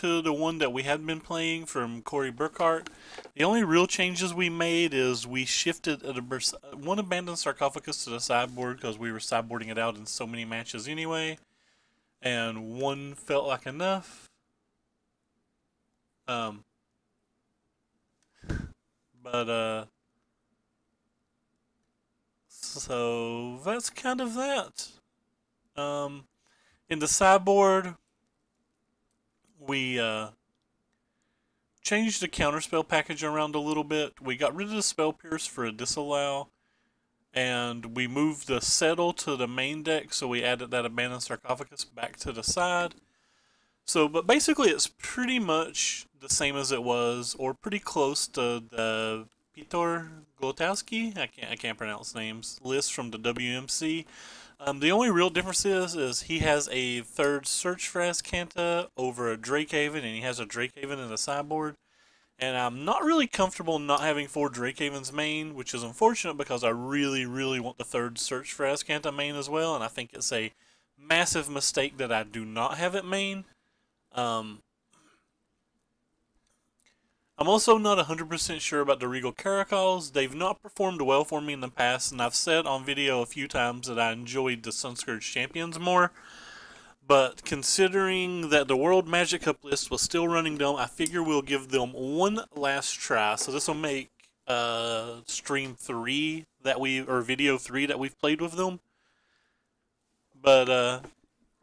to the one that we had been playing from Corey Burkhart. The only real changes we made is we shifted one abandoned sarcophagus to the sideboard because we were sideboarding it out in so many matches anyway, and one felt like enough. So that's kind of that. In the sideboard, we changed the counterspell package around a little bit. We got rid of the spell pierce for a disallow, and we moved the settle to the main deck, so we added that abandoned sarcophagus back to the side. So, but basically it's pretty much the same as it was, or pretty close to the Piotr Glotowski, I can't pronounce names, list from the WMC. The only real difference is he has a third Search for Azcanta over a Drakehaven, and he has a Drakehaven in the sideboard. And I'm not really comfortable not having 4 Drakehavens main, which is unfortunate because I really, really want the third Search for Azcanta main as well, and I think it's a massive mistake that I do not have it main. I'm also not 100% sure about the Regal Caracals. They've not performed well for me in the past, and I've said on video a few times that I enjoyed the Sunscourge Champions more. But considering that the World Magic Cup list was still running them, I figure we'll give them one last try. So this will make stream 3 or video 3 that we've played with them. But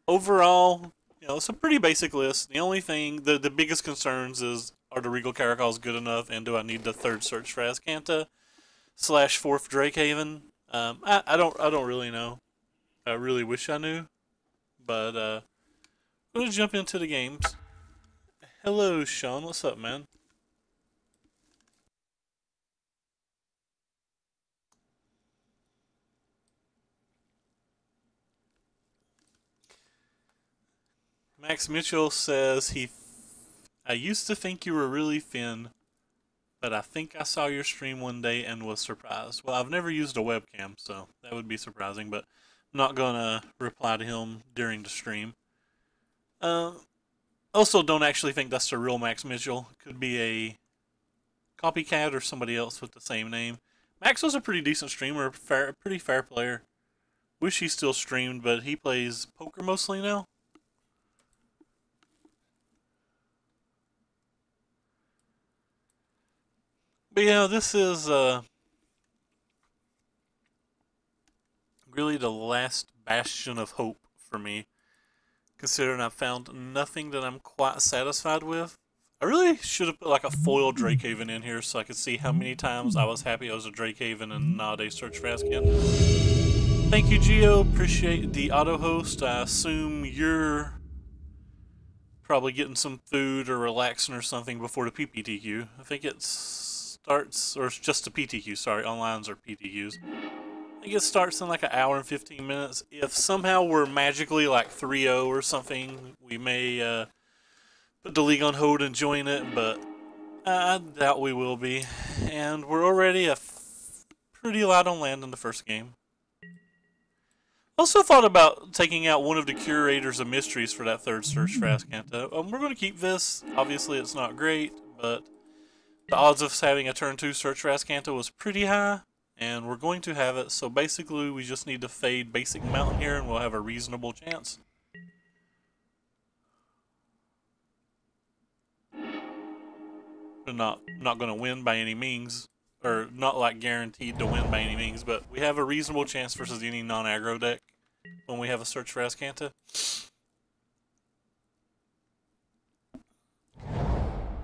overall, you know, it's a pretty basic list. The only thing, the biggest concerns is, are the Regal Caracals good enough, and do I need the third Search for Azcanta / 4th Drakehaven? I don't really know. I really wish I knew. But I'm gonna jump into the games. Hello, Sean. What's up, man? Max Mitchell says I used to think you were really thin, but I think I saw your stream one day and was surprised. Well, I've never used a webcam, so that would be surprising, but I'm not gonna reply to him during the stream. Also, don't actually think that's the real Max Mitchell. Could be a copycat or somebody else with the same name. Max was a pretty decent streamer, pretty fair player. Wish he still streamed, but he plays poker mostly now. But yeah, this is really the last bastion of hope for me, considering I've found nothing that I'm quite satisfied with. I really should have put like a foil Drakehaven in here so I could see how many times I was happy I was a Drakehaven and not a Search for Azcanta. Thank you, Geo. Appreciate the auto host. I assume you're probably getting some food or relaxing or something before the PPTQ. I think it starts, or it's just the PTQ, sorry, onlines or PTQs. I think it starts in like an hour and 15 minutes. If somehow we're magically like 3-0 or something, we may put the league on hold and join it, but I doubt we will be. And we're already pretty light on land in the first game. Also thought about taking out one of the Curators of Mysteries for that third Search for Azcanta. We're going to keep this. Obviously it's not great, but the odds of us having a turn 2 Search for Azcanta was pretty high, and we're going to have it, so basically we just need to fade basic Mountain here and we'll have a reasonable chance. We're not going to win by any means, or not like guaranteed to win by any means, but we have a reasonable chance versus any non-aggro deck when we have a Search for Azcanta.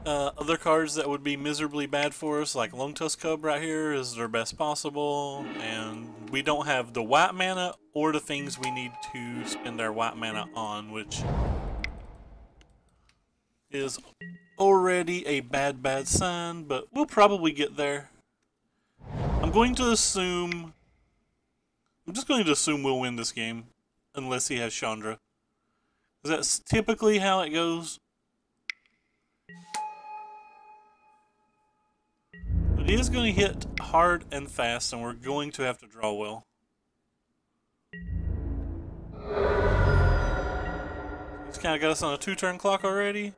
Other cards that would be miserably bad for us, like Longtusk Cub right here, is their best possible, and we don't have the white mana or the things we need to spend our white mana on, which is already a bad sign, but we'll probably get there. I'm just going to assume we'll win this game, unless he has Chandra. Because that's typically how it goes. But he is going to hit hard and fast, and we're going to have to draw well. He's kind of got us on a 2-turn clock already.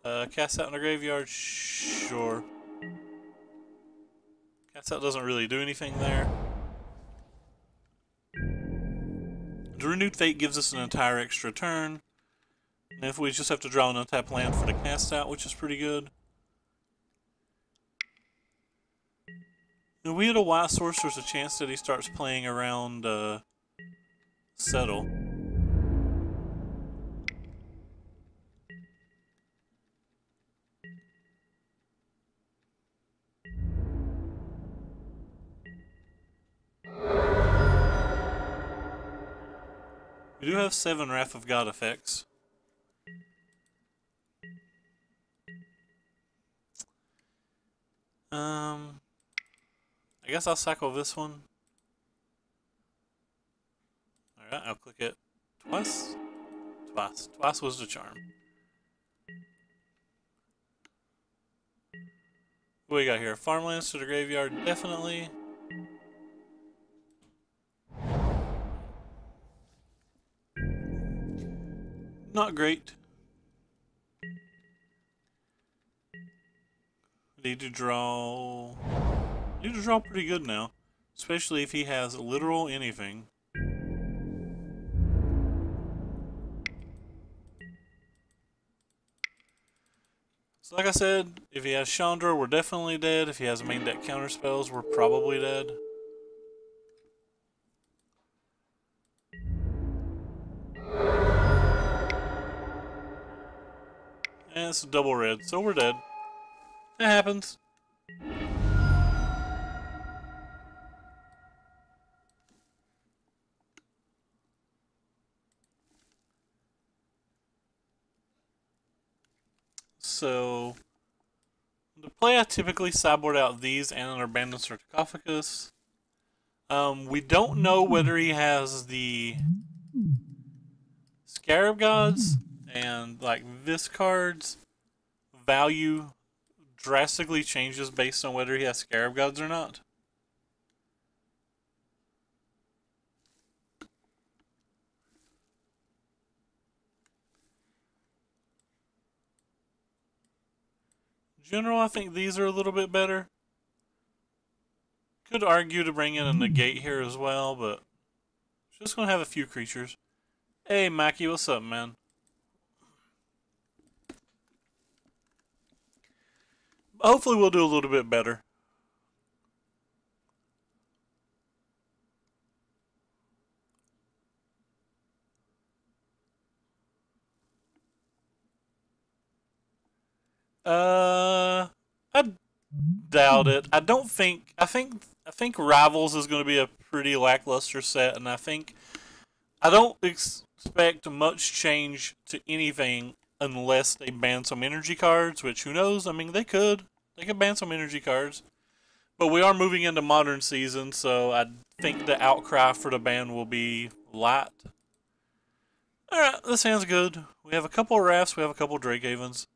Cast out in the graveyard, sure. Cast out doesn't really do anything there. The Renewed Fate gives us an entire extra turn. And if we just have to draw an untapped land for the cast out, which is pretty good. If we hit a white source, there's a chance that he starts playing around Settle. We do have 7 Wrath of God effects. I guess I'll cycle this one. Alright, I'll click it twice. Twice. Twice was the charm. What we got here? Farmlands to the graveyard, definitely. Not great. Need to draw pretty good now. Especially if he has literal anything. So like I said, if he has Chandra, we're definitely dead. If he has main deck counter spells, we're probably dead. And it's a double red, so we're dead. It happens. So, to play, I typically sideboard out these and an Abandoned Sarcophagus. We don't know whether he has the Scarab Gods, and like this card's value drastically changes based on whether he has Scarab Gods or not. In general, I think these are a little bit better. Could argue to bring in a negate here as well, but just gonna have a few creatures. Hey Mackie, what's up, man? Hopefully we'll do a little bit better. I doubt it. I think Rivals is going to be a pretty lackluster set, and I don't expect much change to anything unless they ban some energy cards, which who knows? I mean, they could ban some energy cards. But we are moving into modern season, so I think the outcry for the ban will be light. Alright, this hand's good. We have a couple of Rafts, we have a couple of Drake Havens.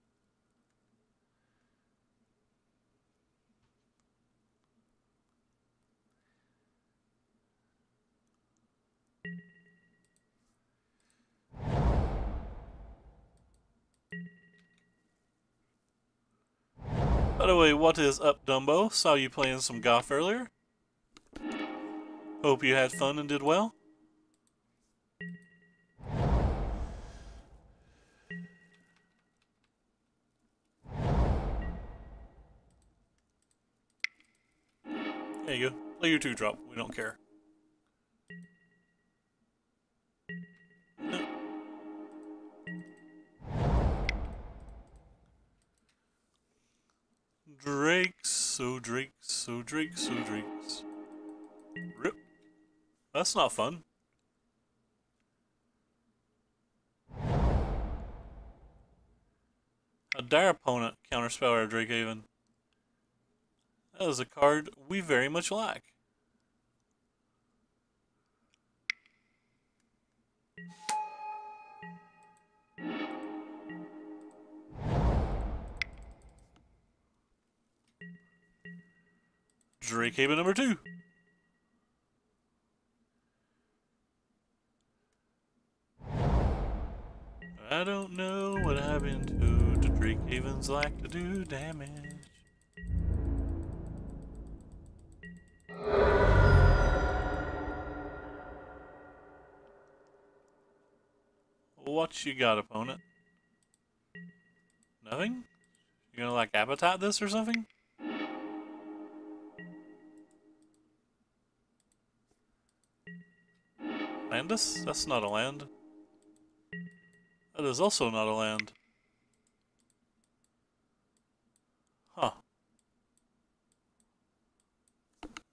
By the way, what is up, Dumbo? Saw you playing some golf earlier. Hope you had fun and did well. There you go. Play your 2-drop. We don't care. Drakes, Drakes. Rip. That's not fun. A dire opponent counterspell our Drake Haven. That is a card we very much like. Drake Haven number 2. I don't know what I've been to Drake Havens like to do damage. What you got, opponent? Nothing? You gonna like appetite this or something? Landus? That's not a land. That is also not a land. Huh.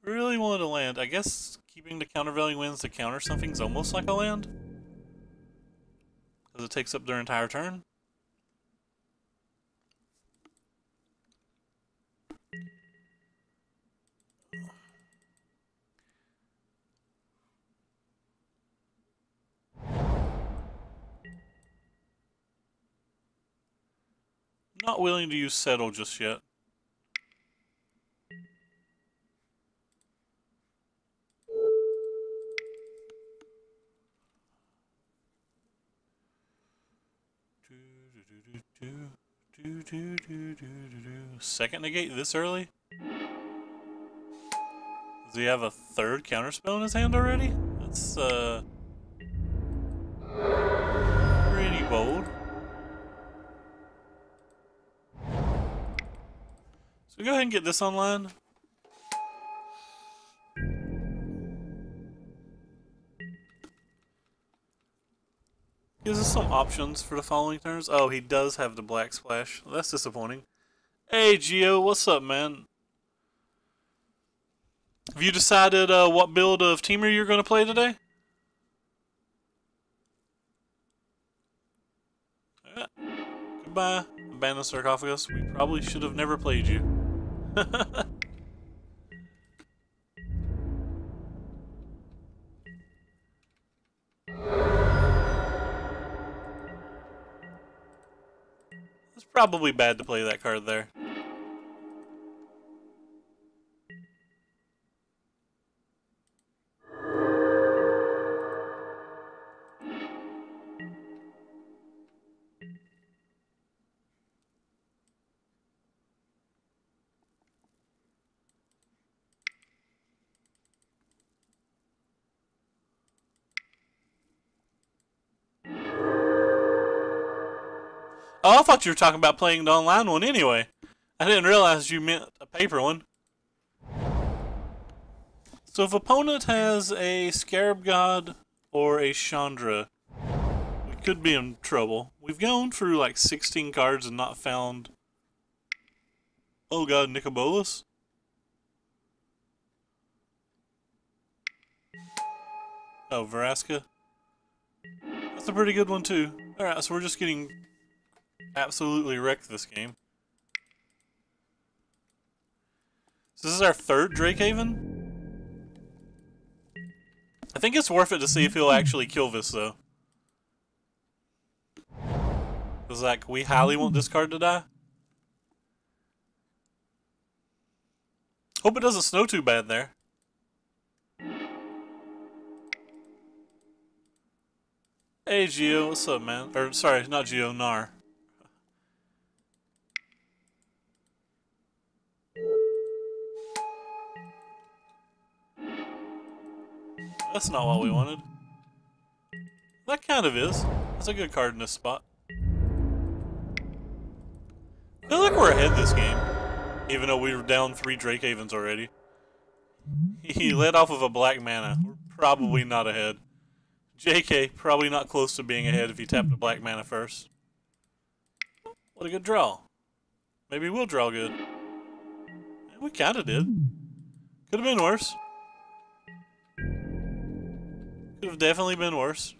Really wanted a land. I guess keeping the countervailing winds to counter something's almost like a land. Because it takes up their entire turn. Not willing to use settle just yet. Second negate this early? Does he have a third counterspell in his hand already? That's pretty bold. So go ahead and get this online. Gives us some options for the following turns. Oh, he does have the black splash. Well, that's disappointing. Hey, Gio, what's up, man? Have you decided what build of Teamer you're going to play today? Yeah. Goodbye, Abandoned Sarcophagus. We probably should have never played you. It's probably bad to play that card there. Oh, I thought you were talking about playing the online one anyway. I didn't realize you meant a paper one. So if opponent has a Scarab God or a Chandra, we could be in trouble. We've gone through like 16 cards and not found... Oh god, Nicobolus? Oh, Veraska? That's a pretty good one too. Alright, so we're just getting absolutely wrecked this game. So this is our third Drakehaven? I think it's worth it to see if he'll actually kill this though. Because like, we highly want this card to die. Hope it doesn't snow too bad there. Hey Gio, what's up man? Or sorry, not Gio, Nar. That's not what we wanted. That kind of is. That's a good card in this spot. I feel like we're ahead this game, even though we were down 3 Drakehavens already. He led off of a black mana. We're probably not ahead. JK, probably not close to being ahead if he tapped a black mana first. What a good draw. Maybe we'll draw good. Yeah, we kinda did. Could have been worse. Could have definitely been worse.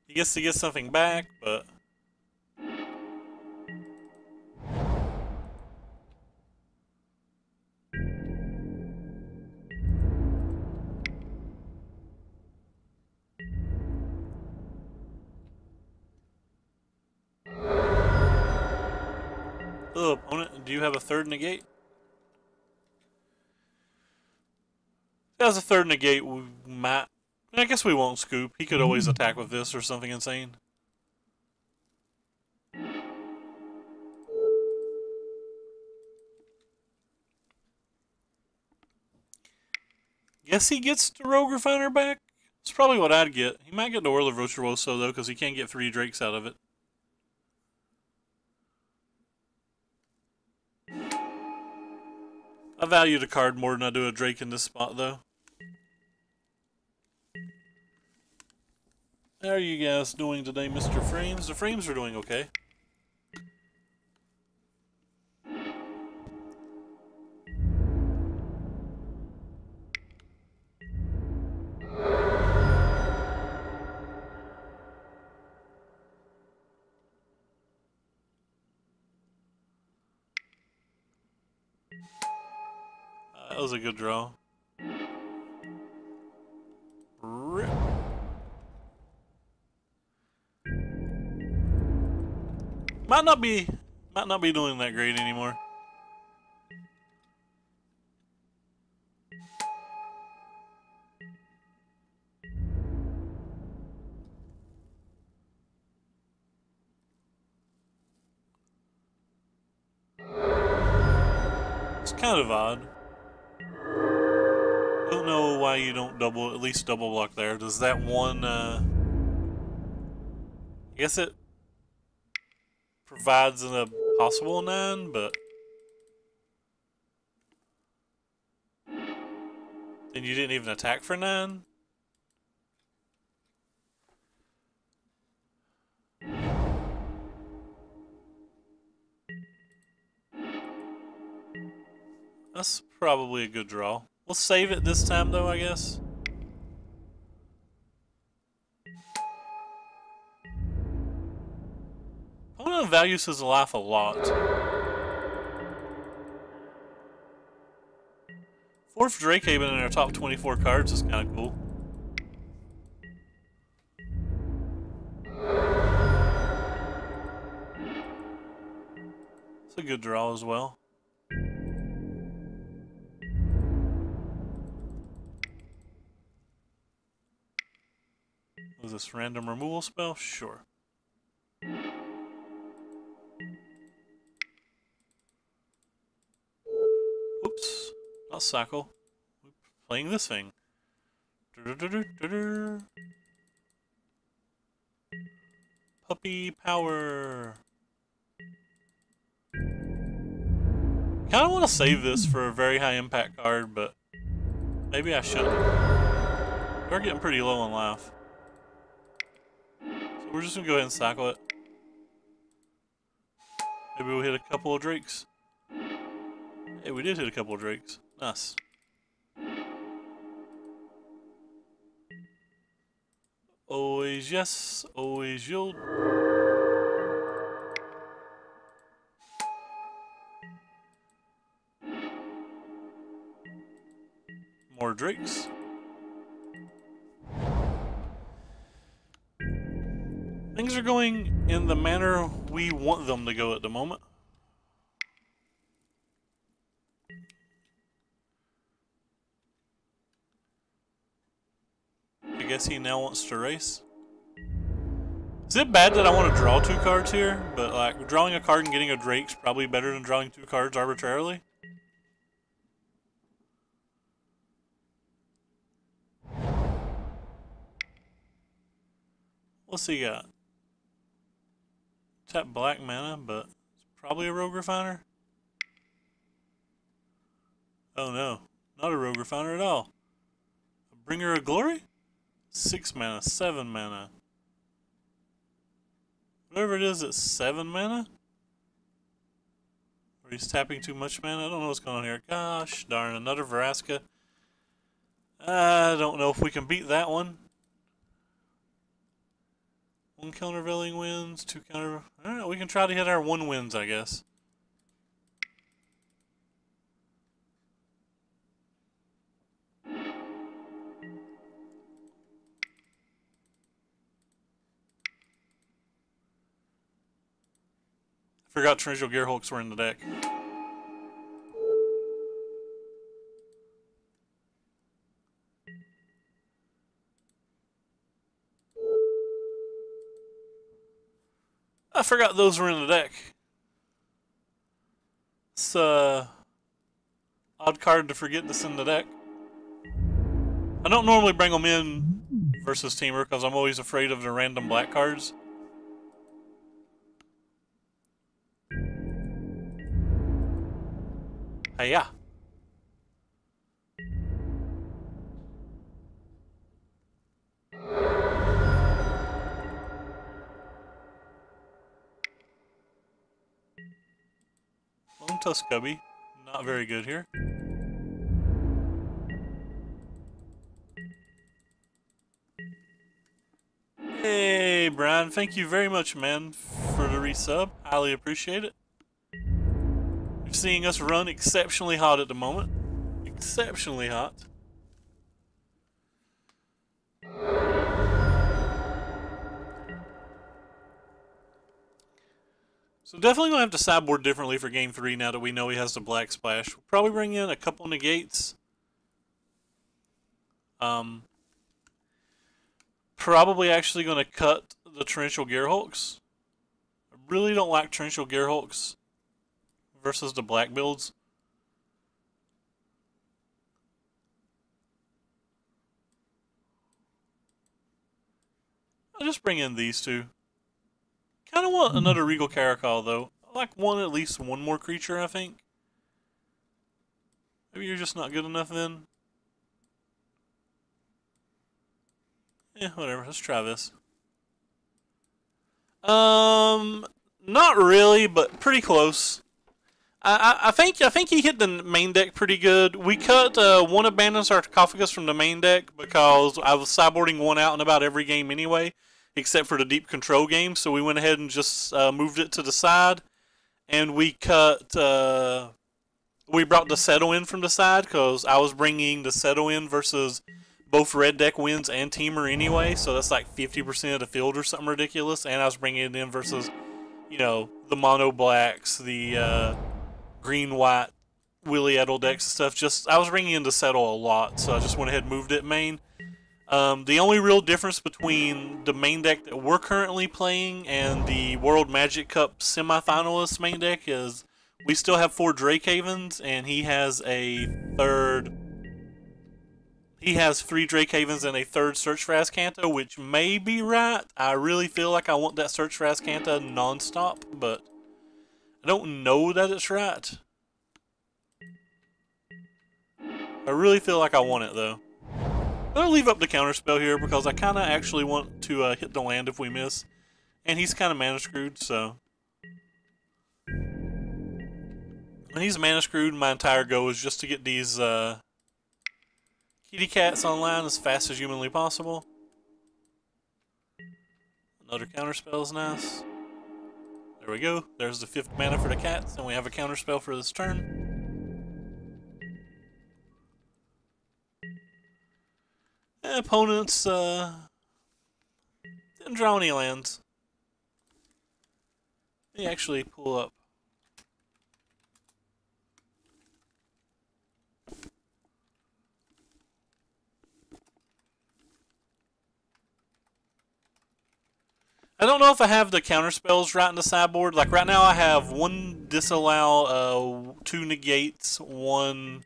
He gets to get something back, but... Hello, opponent. Do you have a third negate? If he has a third negate, we might... I guess we won't scoop. He could always attack with this or something insane. Guess he gets the Rogue Refiner back? That's probably what I'd get. He might get the Orla Virtuoso, though, because he can't get 3 Drakes out of it. I value the card more than I do a Drake in this spot, though. How are you guys doing today, Mr. Frames? The Frames are doing okay. That was a good draw. Rip. Might not be doing that great anymore. It's kind of odd. Don't know why you don't at least double block there. Does that one, I guess it provides a possible 9, but then you didn't even attack for 9? That's probably a good draw. We'll save it this time, though, I guess. Opponent values his life a lot. 4th Drake Haven in our top 24 cards is kind of cool. It's a good draw as well. Was this random removal spell? Sure. Oops. Not cycle. We're playing this thing. Puppy power. Kinda want to save this for a very high impact card, but maybe I shouldn't. We're getting pretty low on life. So we're just gonna go ahead and cycle it. Maybe we'll hit a couple of Drakes. Hey, we did hit a couple of Drakes. Nice. Always yes, always yield. More Drakes. Things are going in the manner we want them to go at the moment. I guess he now wants to race. Is it bad that I want to draw 2 cards here? But like drawing a card and getting a Drake's probably better than drawing 2 cards arbitrarily. What's he got? Tap black mana, but it's probably a Rogue Refiner. Oh no, not a Rogue Refiner at all. A Bringer of Glory? 6 mana, 7 mana. Whatever it is, it's 7 mana? Or he's tapping too much mana? I don't know what's going on here. Gosh darn, another Vraska. I don't know if we can beat that one. 1 countervailing wins, 2 counter... Alright, we can try to hit our 1 wins, I guess. I forgot Torrential Gearhulks were in the deck. I forgot those were in the deck. It's odd card to forget this in the deck. I don't normally bring them in versus Teamer because I'm always afraid of the random black cards. Hey, yeah. Lone Tuskubby, not very good here. Hey, Brian, thank you very much, man, for the resub. Highly appreciate it. You're seeing us run exceptionally hot at the moment. Exceptionally hot. So definitely gonna have to sideboard differently for game 3 now that we know he has the black splash. We'll probably bring in a couple negates. Probably actually gonna cut the Torrential Gearhulks. I really don't like Torrential Gearhulks versus the black builds. I'll just bring in these two. Kind of want another Regal Caracal, though. I like at least one more creature, I think. Maybe you're just not good enough then. Whatever. Let's try this. Not really, but pretty close. I think he hit the main deck pretty good. We cut one Abandoned Sarcophagus from the main deck because I was sideboarding one out in about every game anyway, except for the deep control game. So we went ahead and just moved it to the side, and we cut. We brought the Settle in from the side because I was bringing the Settle in versus both red deck wins and Teamer anyway. So that's like 50% of the field or something ridiculous. And I was bringing it in versus, you know, the mono blacks, the green white Willy Edel decks and stuff. I was bringing in the Settle a lot, so I just went ahead and moved it main. The only real difference between the main deck that we're currently playing and the World Magic Cup semifinalist main deck is we still have 4 Drakehavens, and he has a third. He has 3 Drakehavens and a third Search for Azcanta, which may be right. I really feel like I want that Search for Azcanta non-stop, but I don't know that it's right. I really feel like I want it, though. I'm going to leave up the counterspell here because I kind of actually want to hit the land if we miss. And he's kind of mana screwed, so. When he's mana screwed, my entire goal is just to get these kitty cats online as fast as humanly possible. Another counterspell is nice. There we go. There's the 5th mana for the cats, and we have a counterspell for this turn. Opponents didn't draw any lands. Let me actually pull up. I don't know if I have the counterspells right in the sideboard. Like right now I have 1 disallow, 2 negates, 1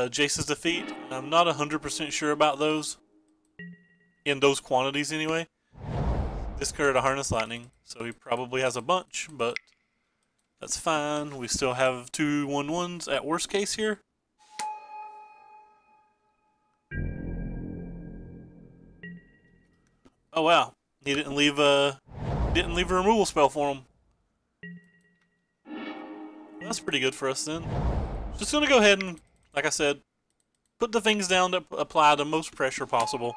Jace's defeat. I'm not 100% sure about those. In those quantities anyway. Discard a Harness Lightning. So he probably has a bunch, but that's fine. We still have 2 1/1s at worst case here. Oh wow. He didn't leave a removal spell for him. That's pretty good for us then. Just gonna go ahead and, like I said, put the things down that apply the most pressure possible.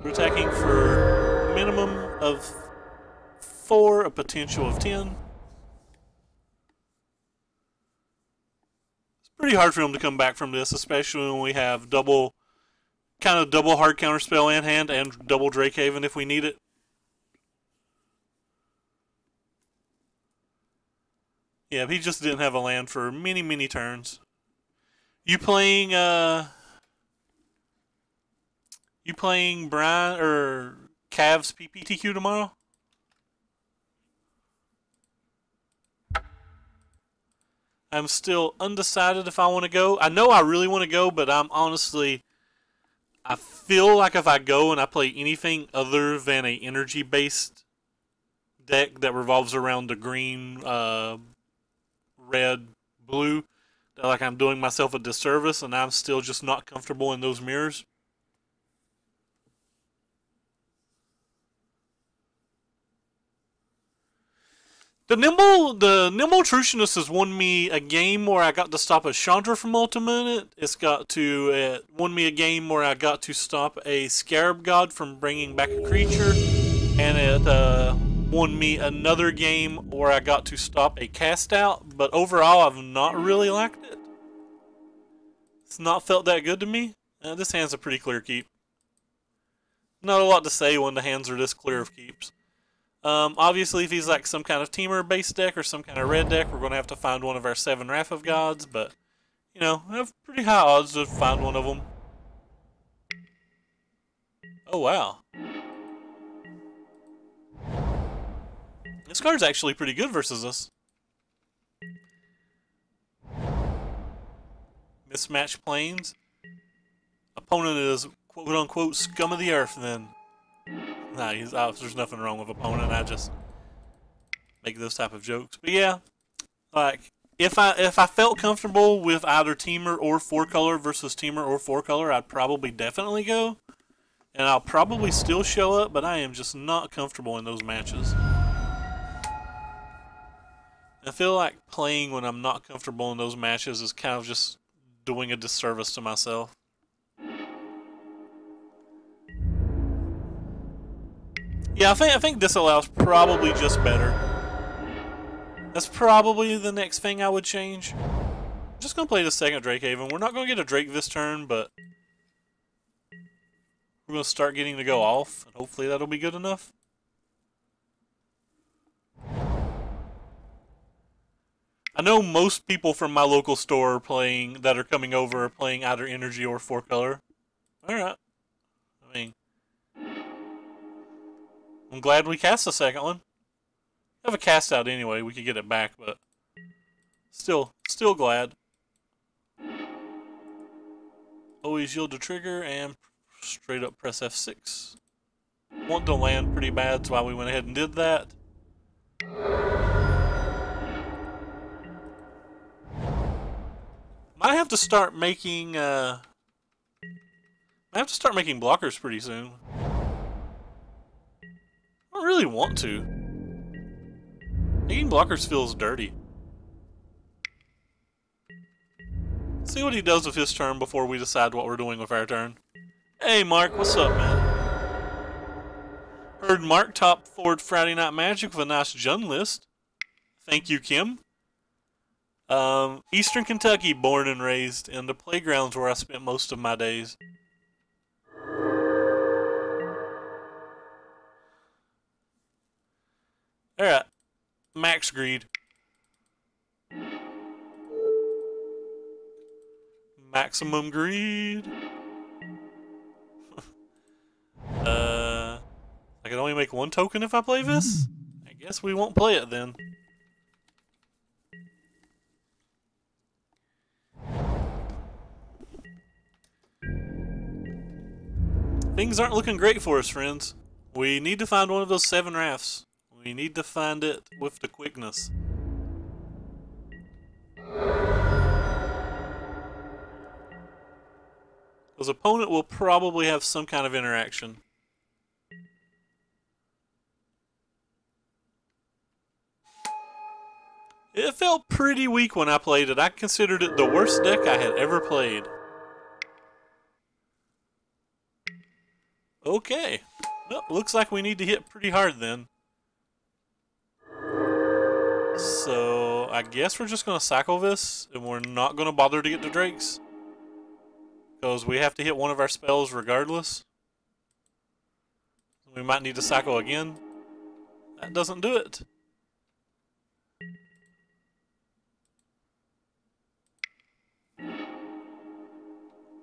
We're attacking for a minimum of 4, a potential of 10. Pretty hard for him to come back from this, especially when we have double hard counterspell in hand and double Drakehaven if we need it. Yeah, he just didn't have a land for many, many turns. You playing Brian or Cavs PPTQ tomorrow? I'm still undecided if I want to go. I know I really want to go, but I'm honestly... I feel like if I go and I play anything other than a energy-based deck that revolves around the green, red, blue, that like I'm doing myself a disservice, and I'm still just not comfortable in those mirrors. The Nimble Trutionist has won me a game where I got to stop a Chandra from ultimate. It won me a game where I got to stop a Scarab God from bringing back a creature, and it won me another game where I got to stop a cast out. But overall, I've not really liked it. It's not felt that good to me. This hand's a pretty clear keep. Not a lot to say when the hands are this clear of keeps. Obviously, if he's like some kind of teamer-based deck or some kind of red deck, we're going to have to find one of our 7 Wrath of Gods, but, you know, I have pretty high odds to find one of them. Oh, wow. This card's actually pretty good versus us. Mismatched planes. Opponent is, quote-unquote, scum of the earth, then. Nah, there's nothing wrong with opponent. I just make those type of jokes. But yeah, like if I felt comfortable with either teamer or 4-color versus teamer or 4-color, I'd probably definitely go, and I'll probably still show up. But I am just not comfortable in those matches. I feel like playing when I'm not comfortable in those matches is kind of just doing a disservice to myself. Yeah, I think Disallow's probably just better. That's probably the next thing I would change. I'm just going to play the second Drakehaven. We're not going to get a Drake this turn, but we're going to start getting to go off, and hopefully that'll be good enough. I know most people from my local store that are coming over are playing either Energy or 4-color. Alright. I mean... I'm glad we cast the second one. I have a cast out anyway, we could get it back, but still glad. Always yield to trigger and straight up press F6. Want to land pretty bad, so why we went ahead and did that. Might have to start making blockers pretty soon. I don't really want to. Making blockers feels dirty. Let's see what he does with his turn before we decide what we're doing with our turn. Hey Mark, what's up, man? Heard Mark top forward Friday Night Magic with a nice Jun list. Thank you, Kim. Eastern Kentucky, born and raised, and the playground's where I spent most of my days. Alright. Max greed. Maximum greed. I can only make 1 token if I play this? I guess we won't play it then. Things aren't looking great for us, friends. We need to find one of those 7 Wraths. We need to find it with the quickness. Because opponent will probably have some kind of interaction. It felt pretty weak when I played it. I considered it the worst deck I had ever played. Okay. Well, looks like we need to hit pretty hard then. So, I guess we're just going to cycle this, and we're not going to bother to get the Drakes. Because we have to hit one of our spells regardless. We might need to cycle again. That doesn't do it.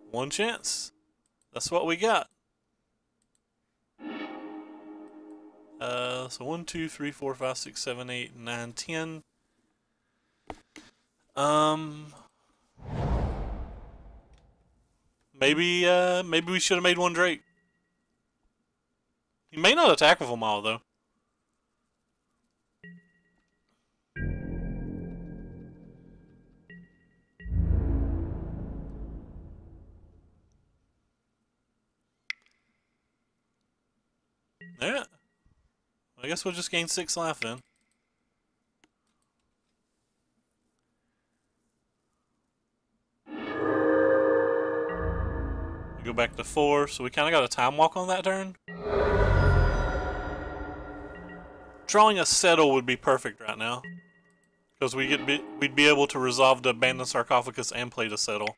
One chance. That's what we got. So 1, 2, 3, 4, 5, 6, 7, 8, 9, 10. Um, maybe we should have made one Drake. He may not attack with them all though. Yeah. I guess we'll just gain 6 life then. We go back to 4, so we kind of got a time walk on that turn. Drawing a settle would be perfect right now, because we'd be able to resolve the abandoned sarcophagus and play the settle,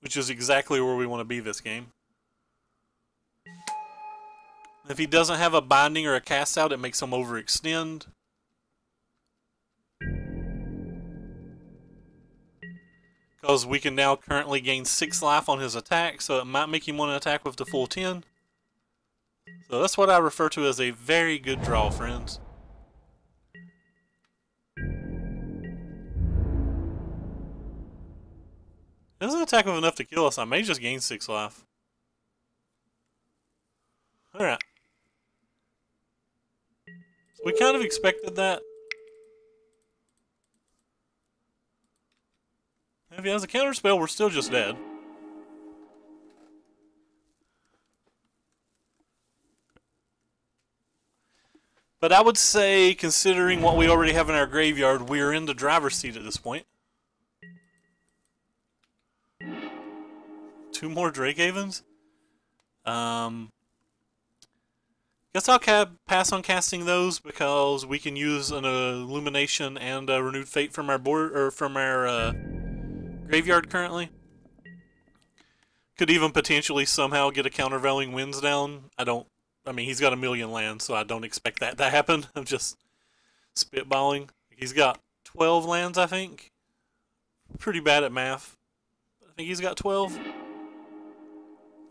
which is exactly where we want to be this game. If he doesn't have a binding or a cast out, it makes him overextend. Because we can now currently gain 6 life on his attack, so it might make him want to attack with the full 10. So that's what I refer to as a very good draw, friends. It doesn't attack with enough to kill us. I may just gain 6 life. Alright. So we kind of expected that. If he has a counter spell, we're still just dead. But I would say, considering what we already have in our graveyard, we are in the driver's seat at this point. 2 more Drakehavens? Guess I'll pass on casting those because we can use an Illumination and a Renewed Fate from our board or from our graveyard currently. Could even potentially somehow get a Countervailing Winds down. I mean, he's got 1,000,000 lands, so I don't expect that to happen. I'm just spitballing. He's got 12 lands, I think. Pretty bad at math. I think he's got 12.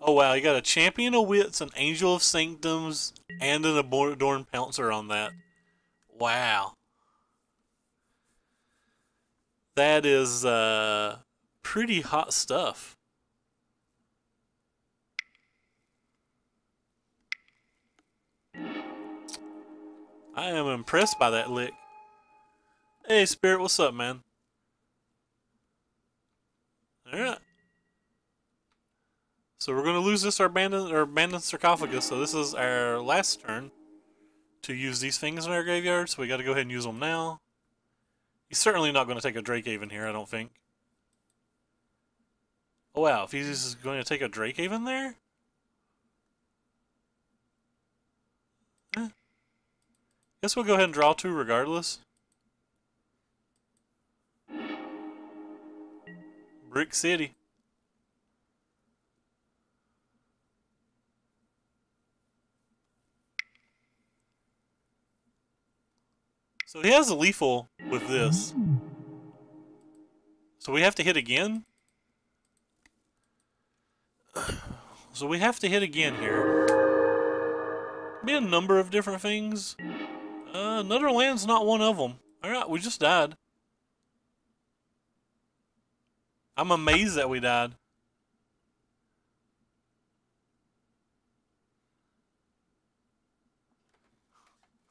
Oh wow, you got a Champion of Wits, an Angel of Sanctums, and an Adorned Pouncer on that. Wow. That is pretty hot stuff. I am impressed by that lick. Hey Spirit, what's up, man? Alright. So we're going to lose this abandoned sarcophagus, so this is our last turn to use these things in our graveyard, so we got to go ahead and use them now. He's certainly not going to take a Drakehaven here, I don't think. Oh wow, if he's going to take a Drakehaven there? Guess we'll go ahead and draw 2 regardless. Brick City. So he has a lethal with this. So we have to hit again? So we have to hit again here. Could be a number of different things. Another land's not one of them. Alright, we just died. I'm amazed that we died.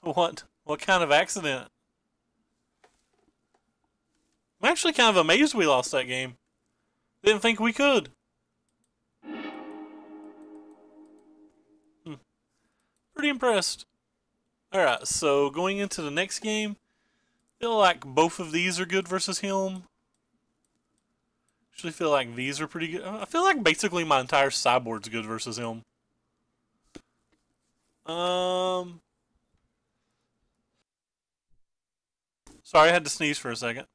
What? What kind of accident? I'm actually kind of amazed we lost that game. Didn't think we could. Pretty impressed. Alright, so going into the next game, I feel like both of these are good versus him. Actually feel like these are pretty good. I feel like basically my entire sideboard's good versus him. Sorry, I had to sneeze for a second.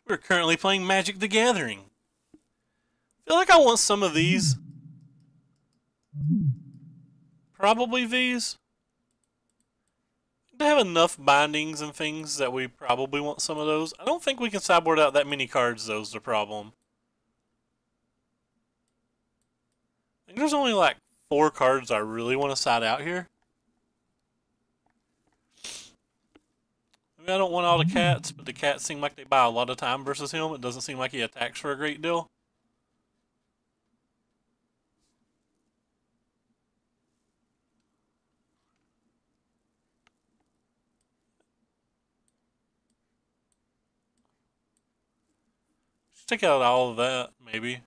We're currently playing Magic the Gathering. I feel like I want some of these. Probably these. They have enough bindings and things that we probably want some of those. I don't think we can sideboard out that many cards, though, is the problem. I think there's only like 4 cards I really want to side out here. I mean, I don't want all the cats, but the cats seem like they buy a lot of time versus him. It doesn't seem like he attacks for a great deal. Just take out all of that, maybe.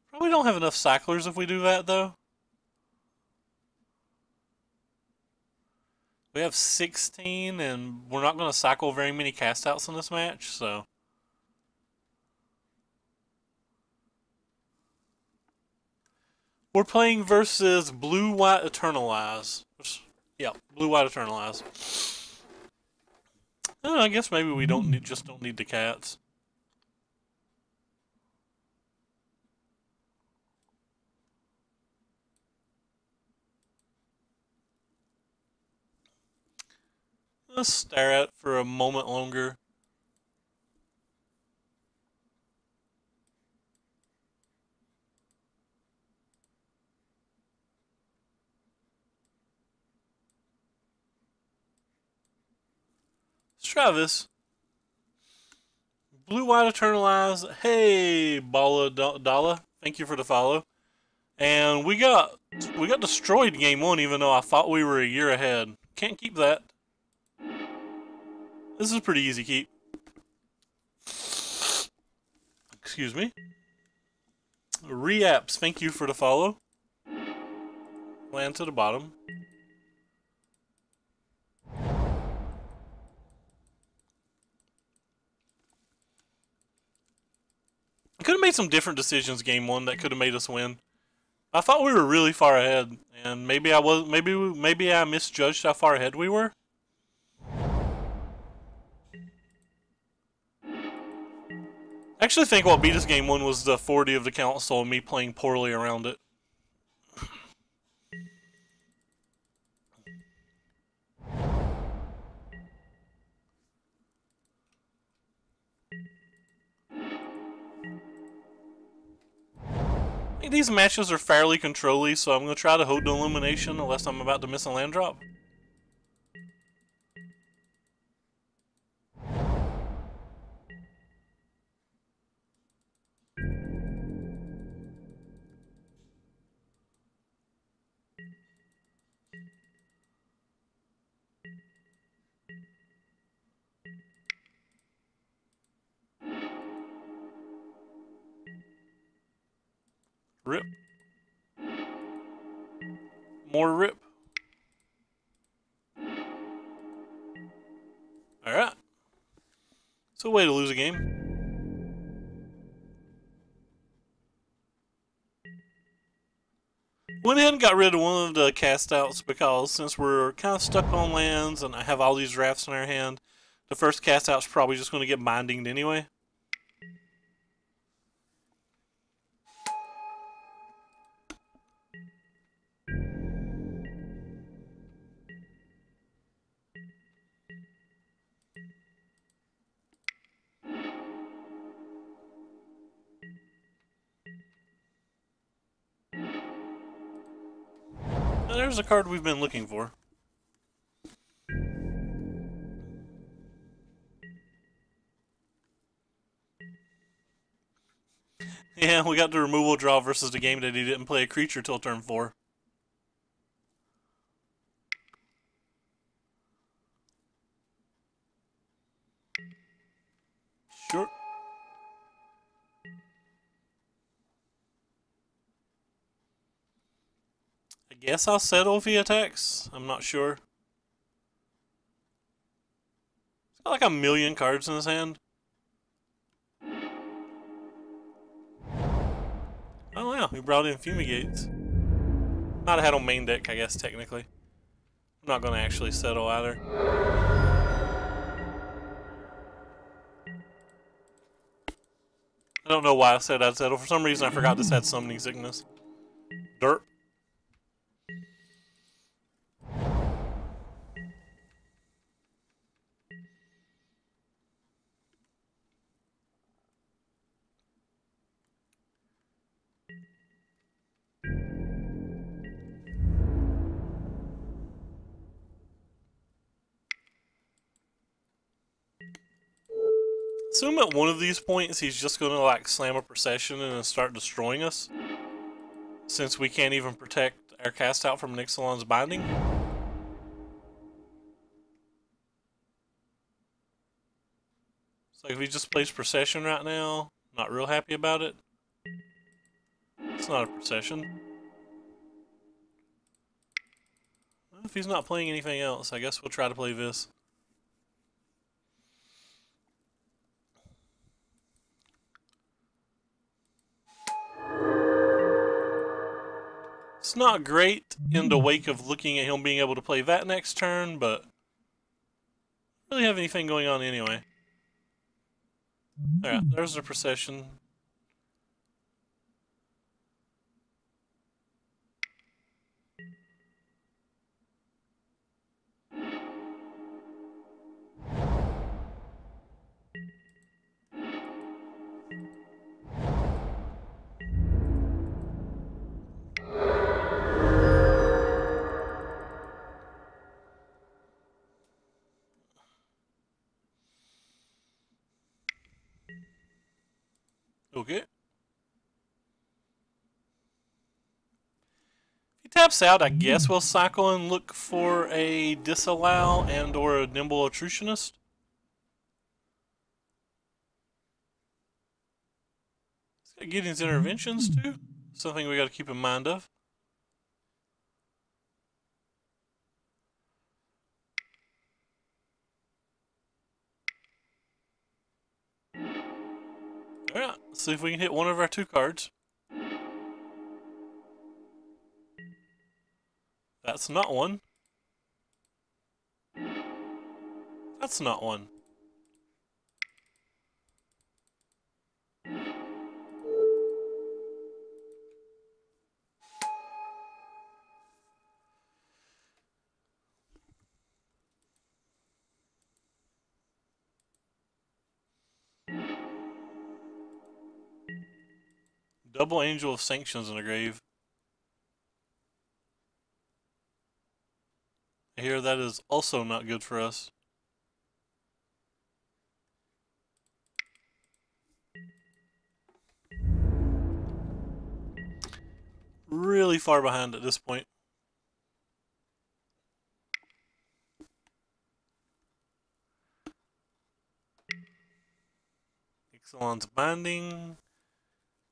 Probably don't have enough cyclers if we do that, though. We have 16, and we're not going to cycle very many cast outs in this match, so. We're playing versus blue-white eternalize. Yeah, blue-white eternalize. I guess maybe we just don't need the cats. Let's stare at it for a moment longer. Let's try this. Blue-white eternalize. Hey, Bala Dala. Thank you for the follow. And we got destroyed game 1, even though I thought we were a year ahead. Can't keep that. This is a pretty easy keep. Excuse me. Reapps, thank you for the follow. Land to the bottom. I could have made some different decisions game 1 that could have made us win. I thought we were really far ahead, and maybe I misjudged how far ahead we were. I actually think what beat us game 1 was the 40 of the council and me playing poorly around it. I think these matches are fairly controlly, so I'm going to try to hold the elimination unless I'm about to miss a land drop. Rip. More rip. Alright. It's a way to lose a game. Went ahead and got rid of one of the cast outs because since we're kind of stuck on lands and I have all these drafts in our hand, the first cast out's probably just going to get bindinged anyway. Now there's a card we've been looking for. Yeah, we got the removal draw versus the game that he didn't play a creature till turn 4. Sure. I guess I'll settle if he attacks. I'm not sure. He's got like a million cards in his hand. Oh yeah, we brought in Fumigates. Not had on main deck, I guess, technically. I'm not going to actually settle either. I don't know why I said I'd settle. For some reason, I forgot this had Summoning Sickness. Dirt. Assume at one of these points he's just gonna like slam a procession and then start destroying us, since we can't even protect our cast out from Nixalon's binding. So if he just plays procession right now, not real happy about it. It's not a procession. Well, if he's not playing anything else, I guess we'll try to play this. It's not great in the wake of looking at him being able to play that next turn, but don't really have anything going on anyway. Alright, there's the procession. Okay. If he taps out, I guess we'll cycle and look for a disallow and or a nimble attritionist. He's got Gideon's interventions too. Something we got to keep in mind of. Alright, let's see if we can hit one of our 2 cards. That's not one. That's not one. Double Angel of Sanctions in the grave. I hear that is also not good for us. Really far behind at this point. Ixalan's binding.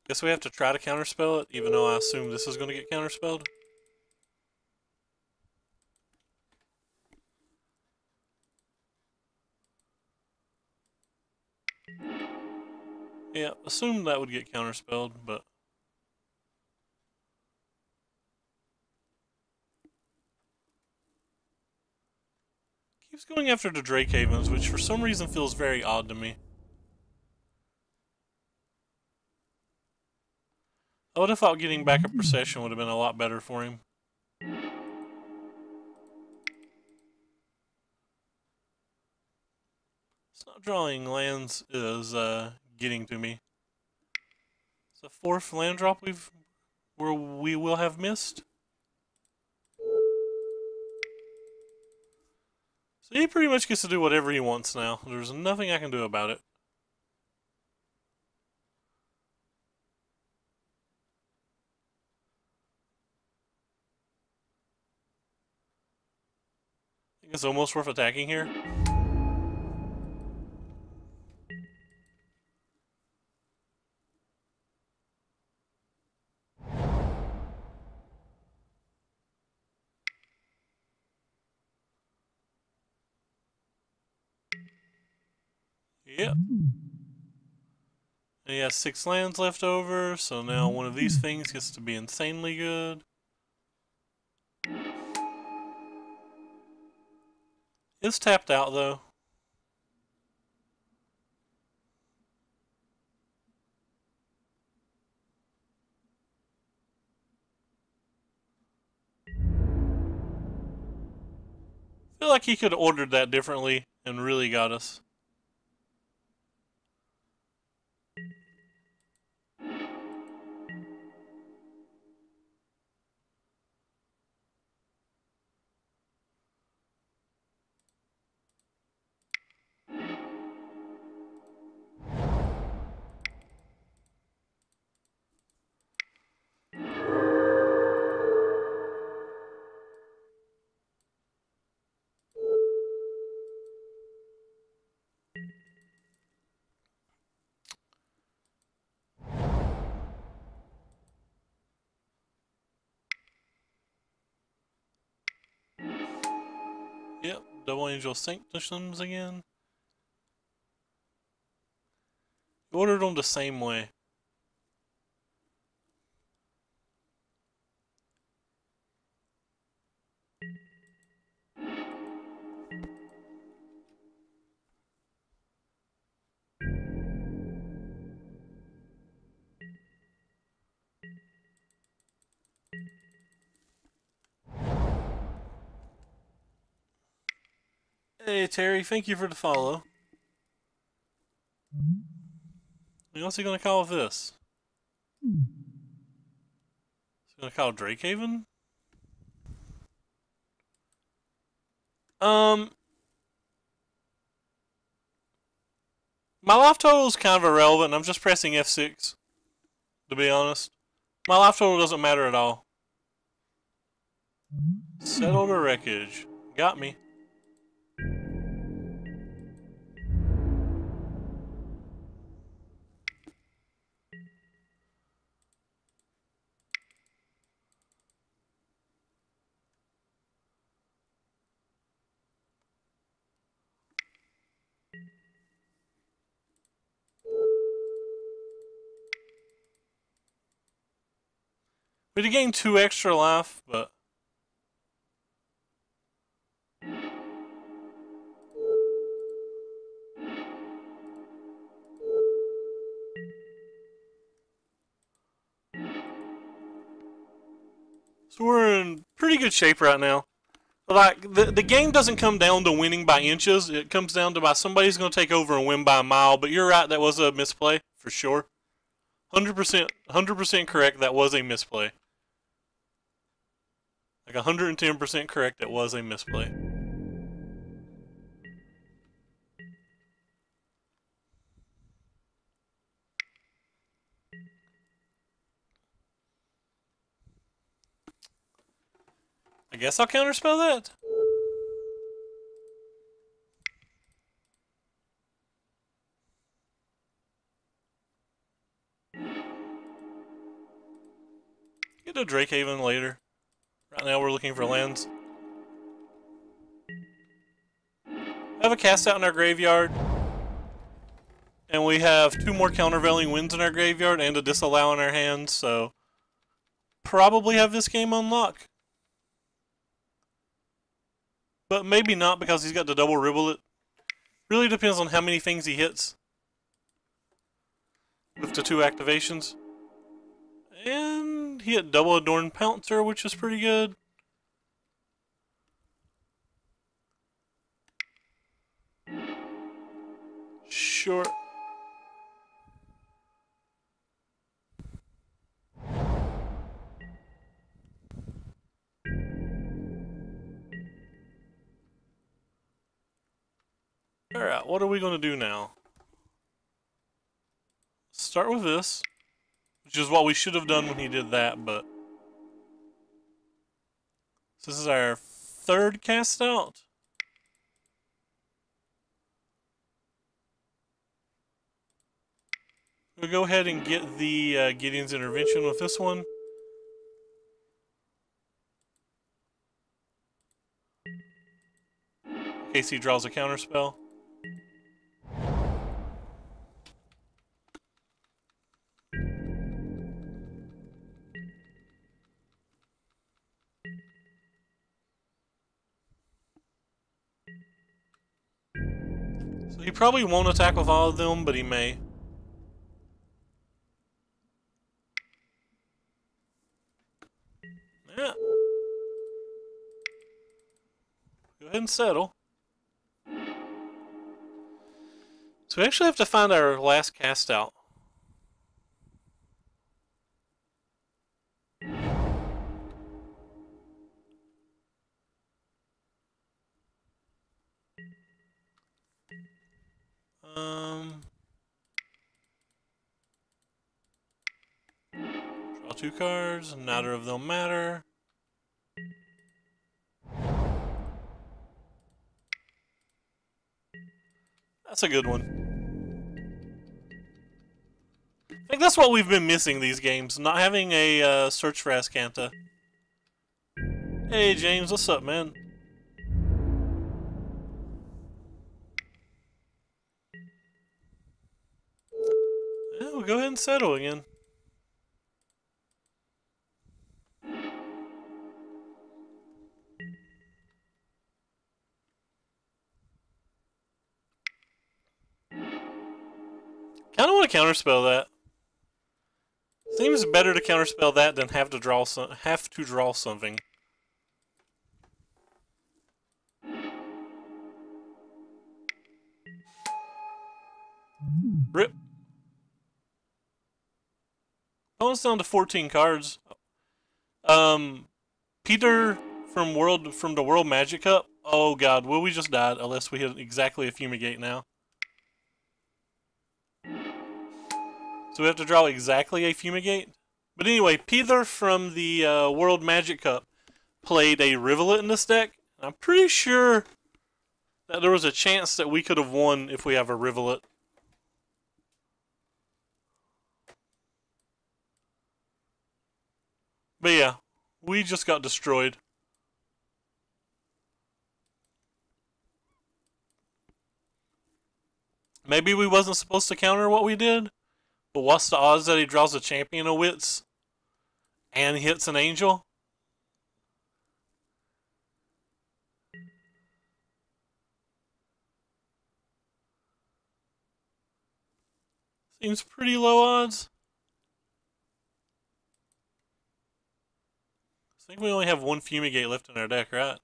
Guess we have to try to counterspell it, even though I assume this is going to get counterspelled. Yeah, assumed that would get counterspelled, but keeps going after the Drake Havens, which for some reason feels very odd to me. I would have thought getting back a procession would have been a lot better for him. Stop drawing lands is getting to me. It's the 4th land drop we will have missed. So he pretty much gets to do whatever he wants now. There's nothing I can do about it. I think it's almost worth attacking here. Yep. And he has 6 lands left over, so now one of these things gets to be insanely good. It's tapped out though. I feel like he could have ordered that differently and really got us. Yep, double angel sanctions again. Ordered them the same way. Hey Terry, thank you for the follow. What's he gonna call this? Is he gonna call Drakehaven? My life total is kind of irrelevant. I'm just pressing F6, to be honest. My life total doesn't matter at all. Settle the wreckage. Got me. We'd have gained 2 extra life, but... So we're in pretty good shape right now. Like, the game doesn't come down to winning by inches. It comes down to by somebody's going to take over and win by a mile. But you're right, that was a misplay, for sure. 100% correct, that was a misplay. Like 110% correct, that was a misplay. I guess I'll counterspell that. Get to Drakehaven later. Right now we're looking for lands. I have a cast out in our graveyard. And we have 2 more countervailing winds in our graveyard and a disallow in our hands, so probably have this game unlocked. But maybe not because he's got to double ribble it. Really depends on how many things he hits. With the 2 activations. And he hit double Adorned Pouncer, which is pretty good. Sure. Alright, what are we going to do now? Start with this. Which is what we should have done when he did that, but... So this is our 3rd cast out. We'll go ahead and get the Gideon's Intervention with this one. In case he draws a counterspell. So he probably won't attack with all of them, but he may. Yeah. Go ahead and settle. So we actually have to find our last cast out. Draw 2 cards, neither of them matter. That's a good one. I think that's what we've been missing these games, not having a search for Ascanta. Hey James, what's up, man? we'll go ahead and settle again. Kind of want to counterspell that. Seems better to counterspell that than have to draw something. Rip. Opponent's down to 14 cards. Peter from the World Magic Cup. Oh god, well we just died unless we hit exactly a Fumigate now. So we have to draw exactly a Fumigate. But anyway, Peter from the World Magic Cup played a Rivulet in this deck. I'm pretty sure that there was a chance that we could have won if we have a Rivulet. But yeah, we just got destroyed. Maybe we wasn't supposed to counter what we did, but what's the odds that he draws a Champion of Wits and hits an Angel? Seems pretty low odds. I think we only have one Fumigate left in our deck, right?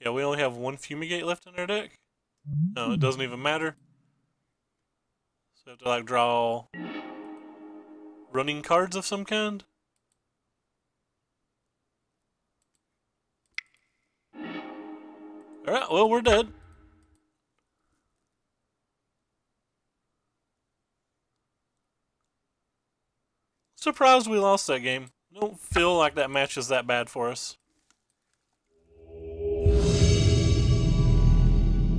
Yeah, we only have one Fumigate left in our deck. No, it doesn't even matter. So we have to like draw running cards of some kind. Alright, well we're dead. Surprised we lost that game. Don't feel like that match is that bad for us.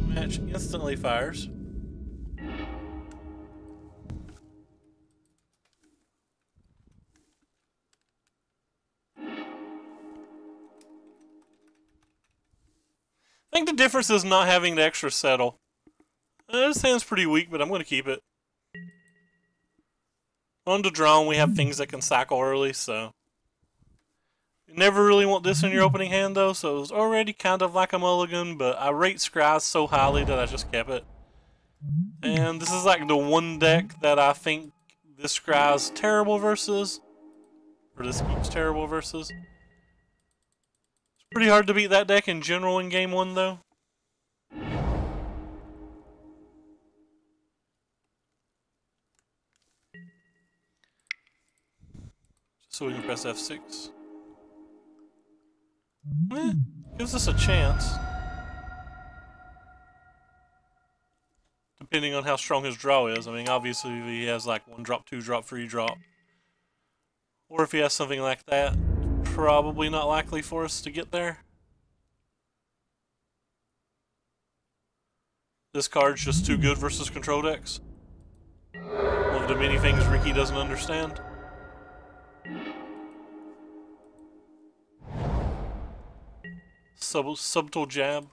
Match instantly fires. I think the difference is not having the extra settle. This hand's pretty weak, but I'm going to keep it. On the draw, we have things that can cycle early, so... You never really want this in your opening hand, though, so it was already kind of like a mulligan, but I rate Scry so highly that I just kept it. And this is like the one deck that I think this Scry's terrible versus. Or this keeps terrible versus. It's pretty hard to beat that deck in general in game 1, though. So we can press F6. Gives us a chance. Depending on how strong his draw is. I mean, obviously if he has like 1 drop, 2 drop, 3 drop. Or if he has something like that, probably not likely for us to get there. This card's just too good versus control decks. One of the many things Ricky doesn't understand. Subtle jab.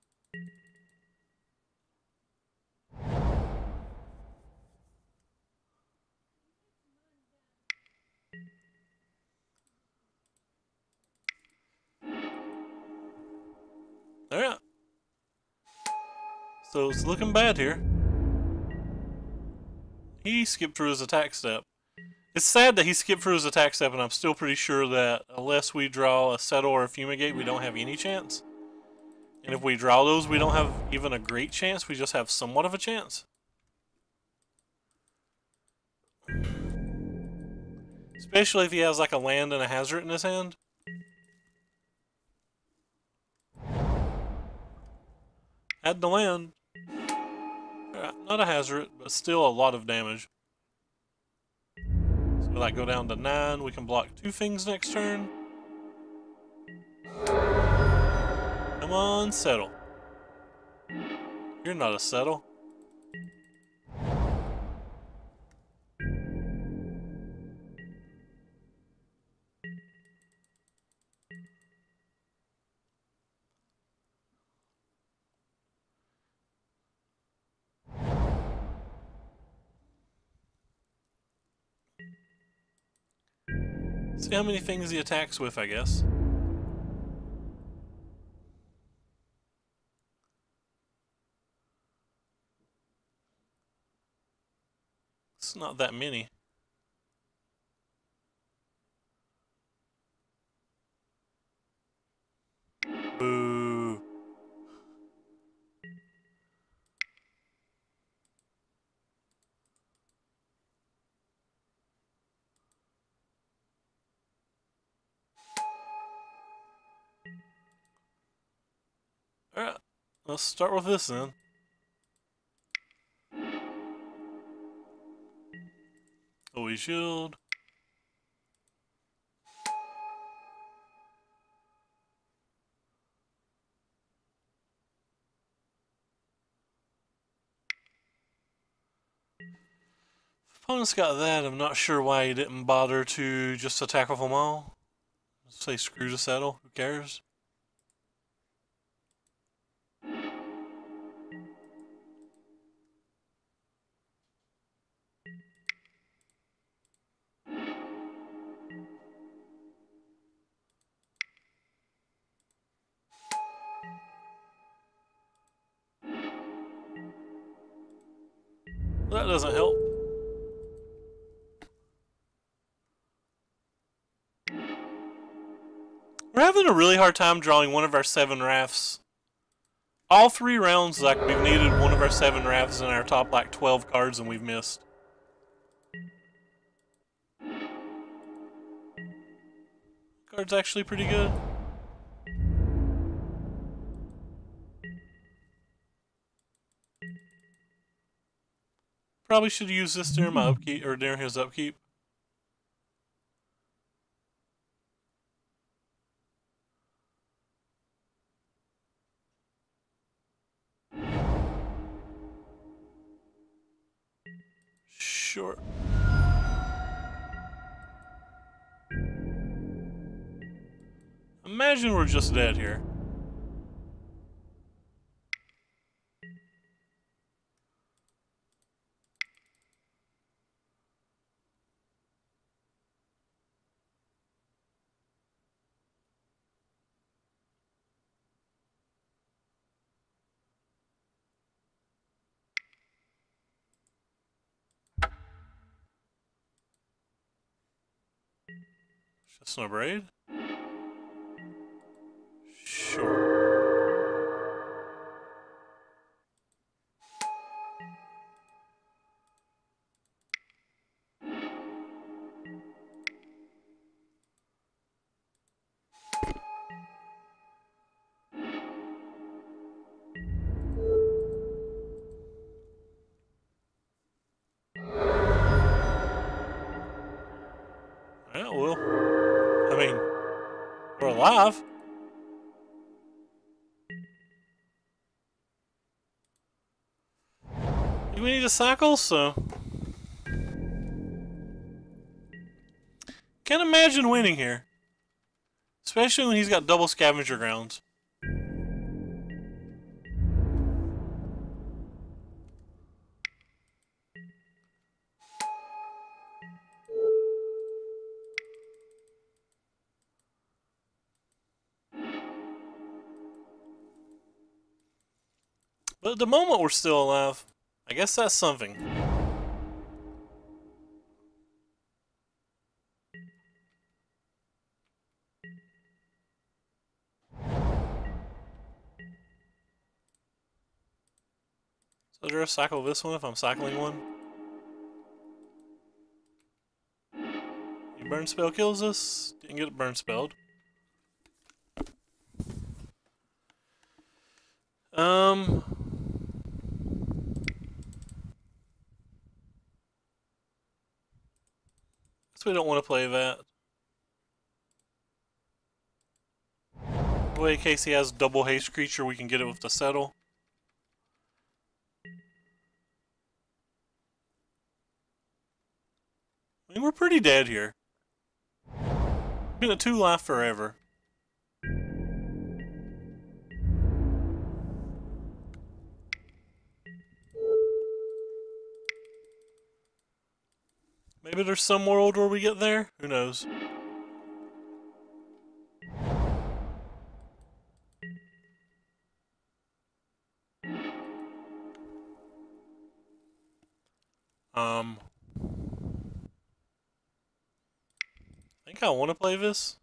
Alright. So it's looking bad here. He skipped through his attack step. It's sad that he skipped through his attack step, and I'm still pretty sure that unless we draw a Settle or a Fumigate, we don't have any chance. And if we draw those, we don't have even a great chance, we just have somewhat of a chance. Especially if he has like a land and a hazard in his hand. Add the land. Not a hazard, but still a lot of damage. So we like go down to 9, we can block 2 things next turn. Come on, settle. You're not a settle. See how many things he attacks with, I guess. It's not that many. Boo. Alright, let's start with this then. Holy shield. Opponent's got that. I'm not sure why he didn't bother to just attack with them all. Say screw the saddle. Who cares? That doesn't help. We're having a really hard time drawing one of our 7 rafts. All 3 rounds, like, we've needed one of our 7 rafts in our top, like, 12 cards, and we've missed. Card's actually pretty good. Probably should have used this during my upkeep, or during his upkeep. Sure. Imagine we're just dead here. Just no braid? Sure. Yeah, well, I mean, we're alive. We need a cycle, so can't imagine winning here, especially when he's got double scavenger grounds. But at the moment, we're still alive. I guess that's something. So do I cycle this one if I'm cycling one? Your burn spell kills us. Didn't get it burn spelled. Guess we don't want to play that. Way in case he has double haste creature, we can get it with the settle. I mean, we're pretty dead here. Been a 2 life forever. Maybe there's some world where we get there? Who knows? I think I want to play this.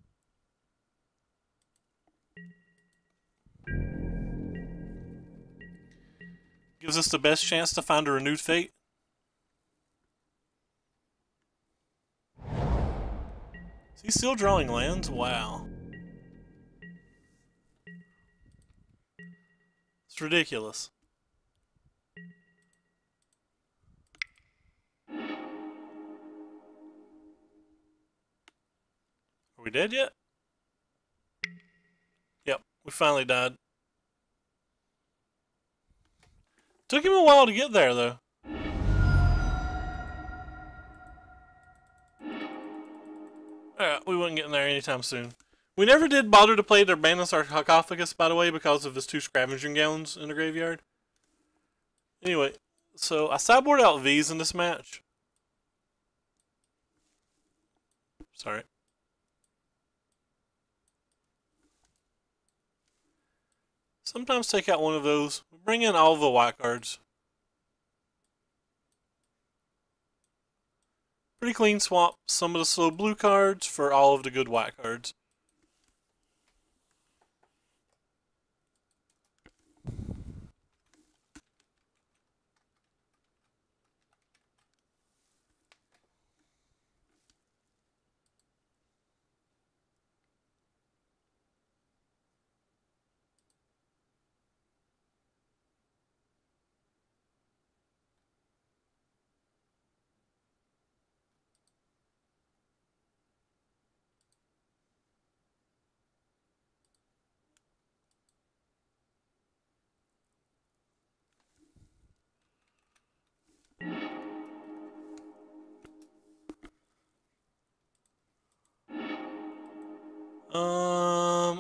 Gives us the best chance to find a renewed fate. Is he still drawing lands? Wow. It's ridiculous. Are we dead yet? Yep, we finally died. Took him a while to get there, though. Alright, we wouldn't get in there anytime soon. We never did bother to play their Abandoned Sarcophagus, by the way, because of his 2 Scavenging Gowns in the graveyard. Anyway, so I sideboarded out V's in this match. Sorry. Sometimes take out one of those. Bring in all the white cards. Pretty clean swap some of the slow blue cards for all of the good white cards.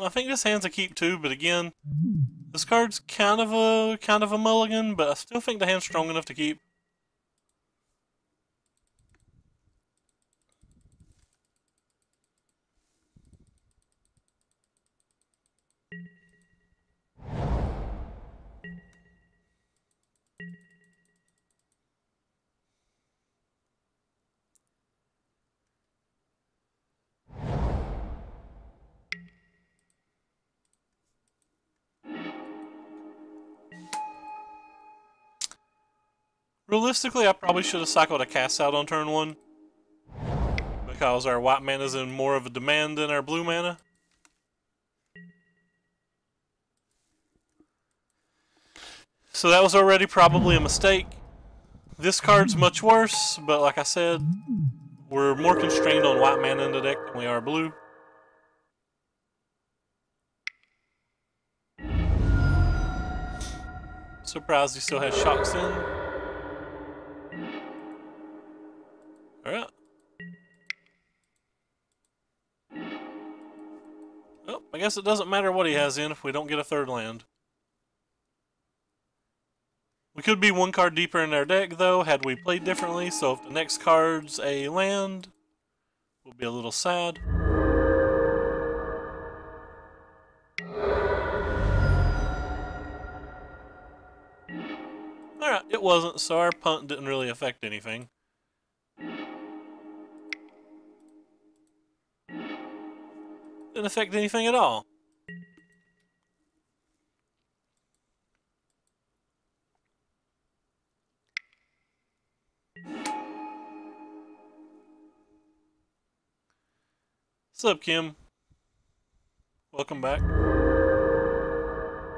I think this hand's a keep too, but again, this card's kind of a mulligan, but I still think the hand's strong enough to keep. Realistically, I probably should have cycled a cast out on turn 1, because our white mana's in more of a demand than our blue mana. So that was already probably a mistake. This card's much worse, but like I said, we're more constrained on white mana in the deck than we are blue. Surprised he still has shocks in. Alright. Well, I guess it doesn't matter what he has in if we don't get a third land. We could be 1 card deeper in their deck, though, had we played differently, so if the next card's a land, we'll be a little sad. Alright, it wasn't, so our punt didn't really affect anything. Didn't affect anything at all. What's up, Kim? Welcome back.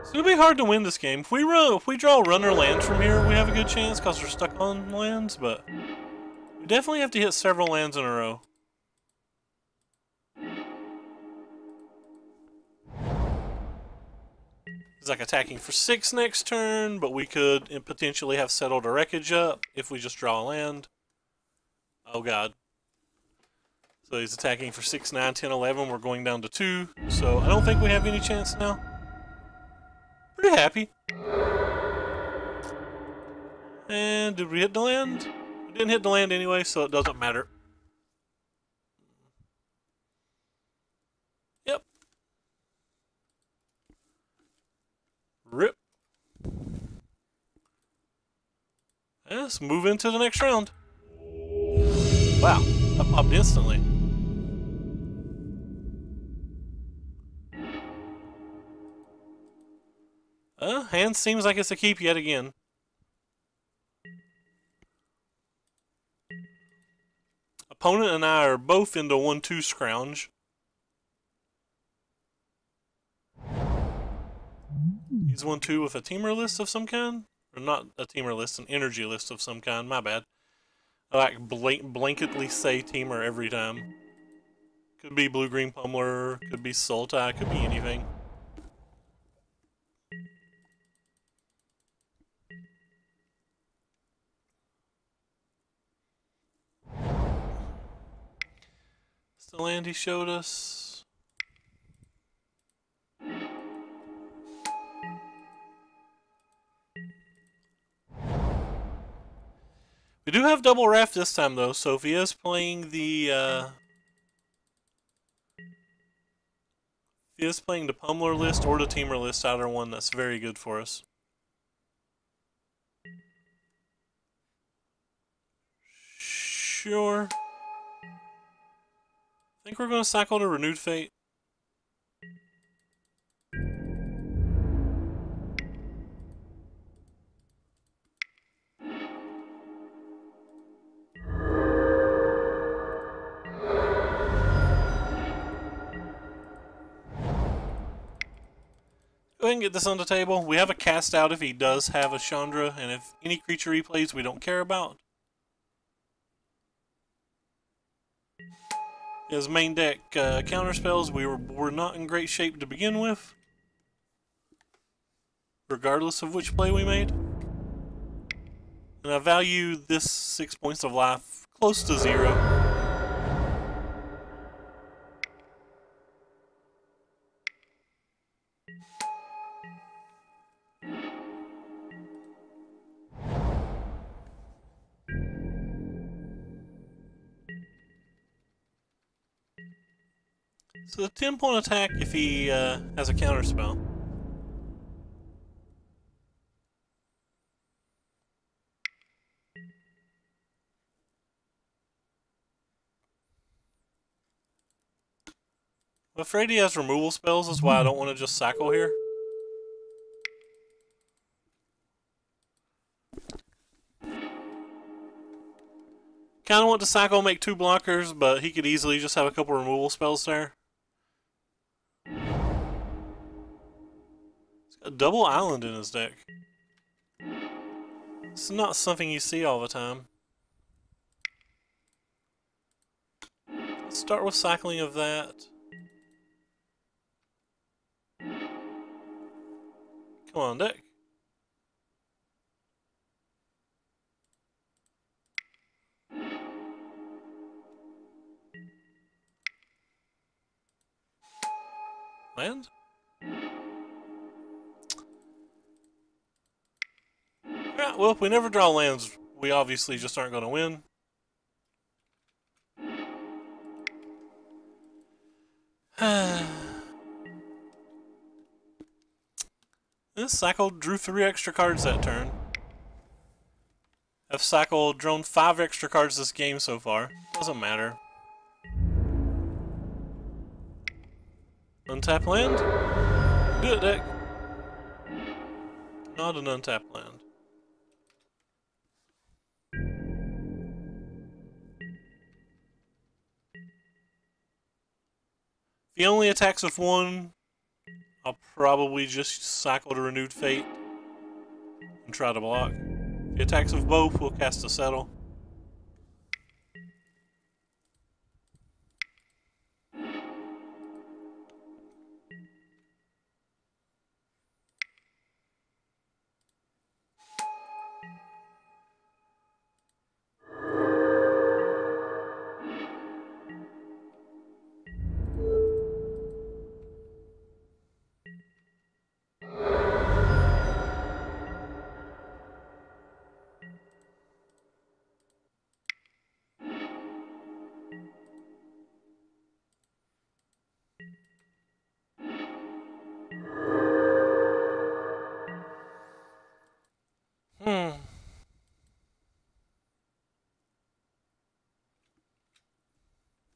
It's gonna be hard to win this game. If we draw runner lands from here, we have a good chance because we're stuck on lands, but we definitely have to hit several lands in a row. He's like attacking for 6 next turn, but we could potentially have settled a wreckage up if we just draw a land. Oh god. So he's attacking for 6, 9, 10, 11. We're going down to 2. So I don't think we have any chance now. Pretty happy. And did we hit the land? We didn't hit the land anyway, so it doesn't matter. Yep. Rip. Let's move into the next round. Wow, that popped instantly. Hand seems like it's a keep yet again. Opponent and I are both into 1-2 scrounge. He's 1-2 with a teamer list of some kind? Or not a teamer list, an energy list of some kind, my bad. I like blanketly say teamer every time. Could be blue-green pummeler, could be sultai, could be anything. That's the land he showed us. We do have double raft this time though, so if he is playing the pummeler list or the teamer list, either one, that's very good for us. Sure. I think we're going to cycle to Renewed Fate. Go ahead and get this on the table. We have a cast out if he does have a Chandra, and if any creature he plays we don't care about. His main deck counter spells we were not in great shape to begin with, regardless of which play we made. And I value this 6 points of life close to 0. So the 10-point attack if he has a counter spell. I'm afraid he has removal spells, is why I don't want to just cycle here. Kind of want to cycle, make 2 blockers, but he could easily just have a couple removal spells there. He's got a double island in his deck. It's not something you see all the time. Let's start with cycling of that. Come on, deck. Land? Yeah, well, if we never draw lands, we obviously just aren't going to win. This cycle drew 3 extra cards that turn. I've cycled, drawn 5 extra cards this game so far. Doesn't matter. Untap land? Do it, deck. Not an untapped land. If he only attacks with 1, I'll probably just cycle to Renewed Fate and try to block. If he attacks with both, we'll cast a Settle.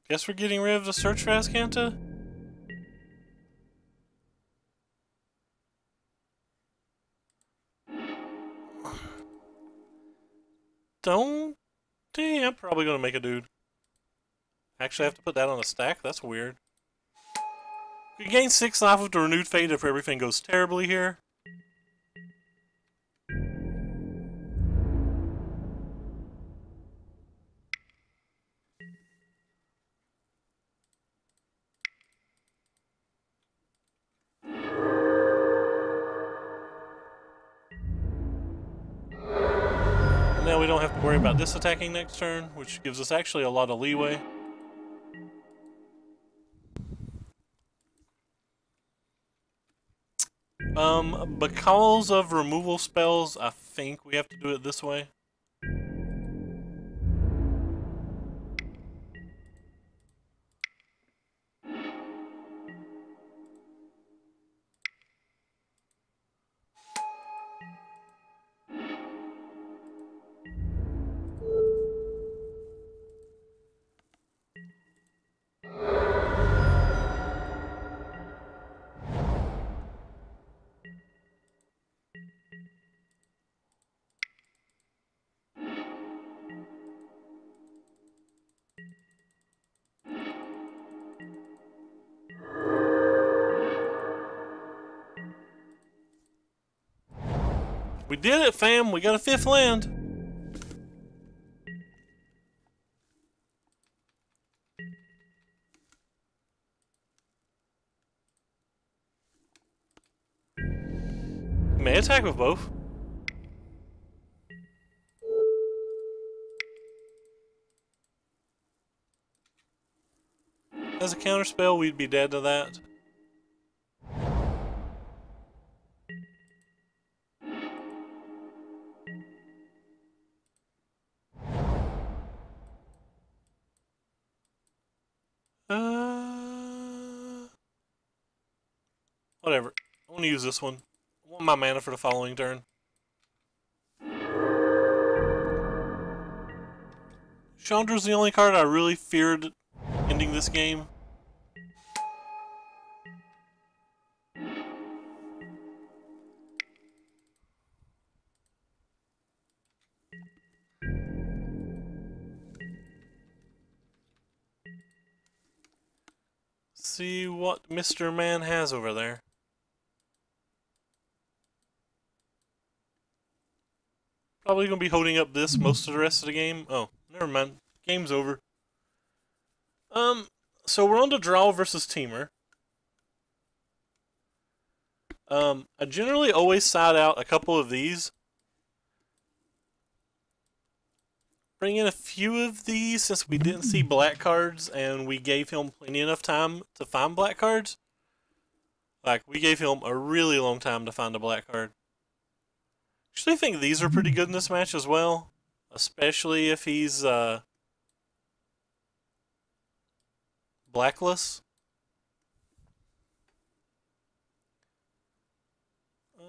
Guess we're getting rid of the search for Azcanta? Don't... Dang, I'm probably gonna make a dude. Actually, I have to put that on a stack? That's weird. We gain 6 life with the renewed fate if everything goes terribly here. Now we don't have to worry about this attacking next turn, which gives us actually a lot of leeway. Because of removal spells, I think we have to do it this way. We did it, fam! We got a 5th land! May attack with both. As a counterspell, we'd be dead to that. Whatever. I want to use this one. I want my mana for the following turn. Chandra's the only card I really feared ending this game. See what Mr. Man has over there. Probably going to be holding up this most of the rest of the game. Oh, never mind. Game's over. So we're on to draw versus teamer. I generally always side out a couple of these. Bring in a few of these since we didn't see black cards and we gave him plenty enough time to find black cards. Like, we gave him a really long time to find a black card. Actually, I think these are pretty good in this match as well. Especially if he's, blackless.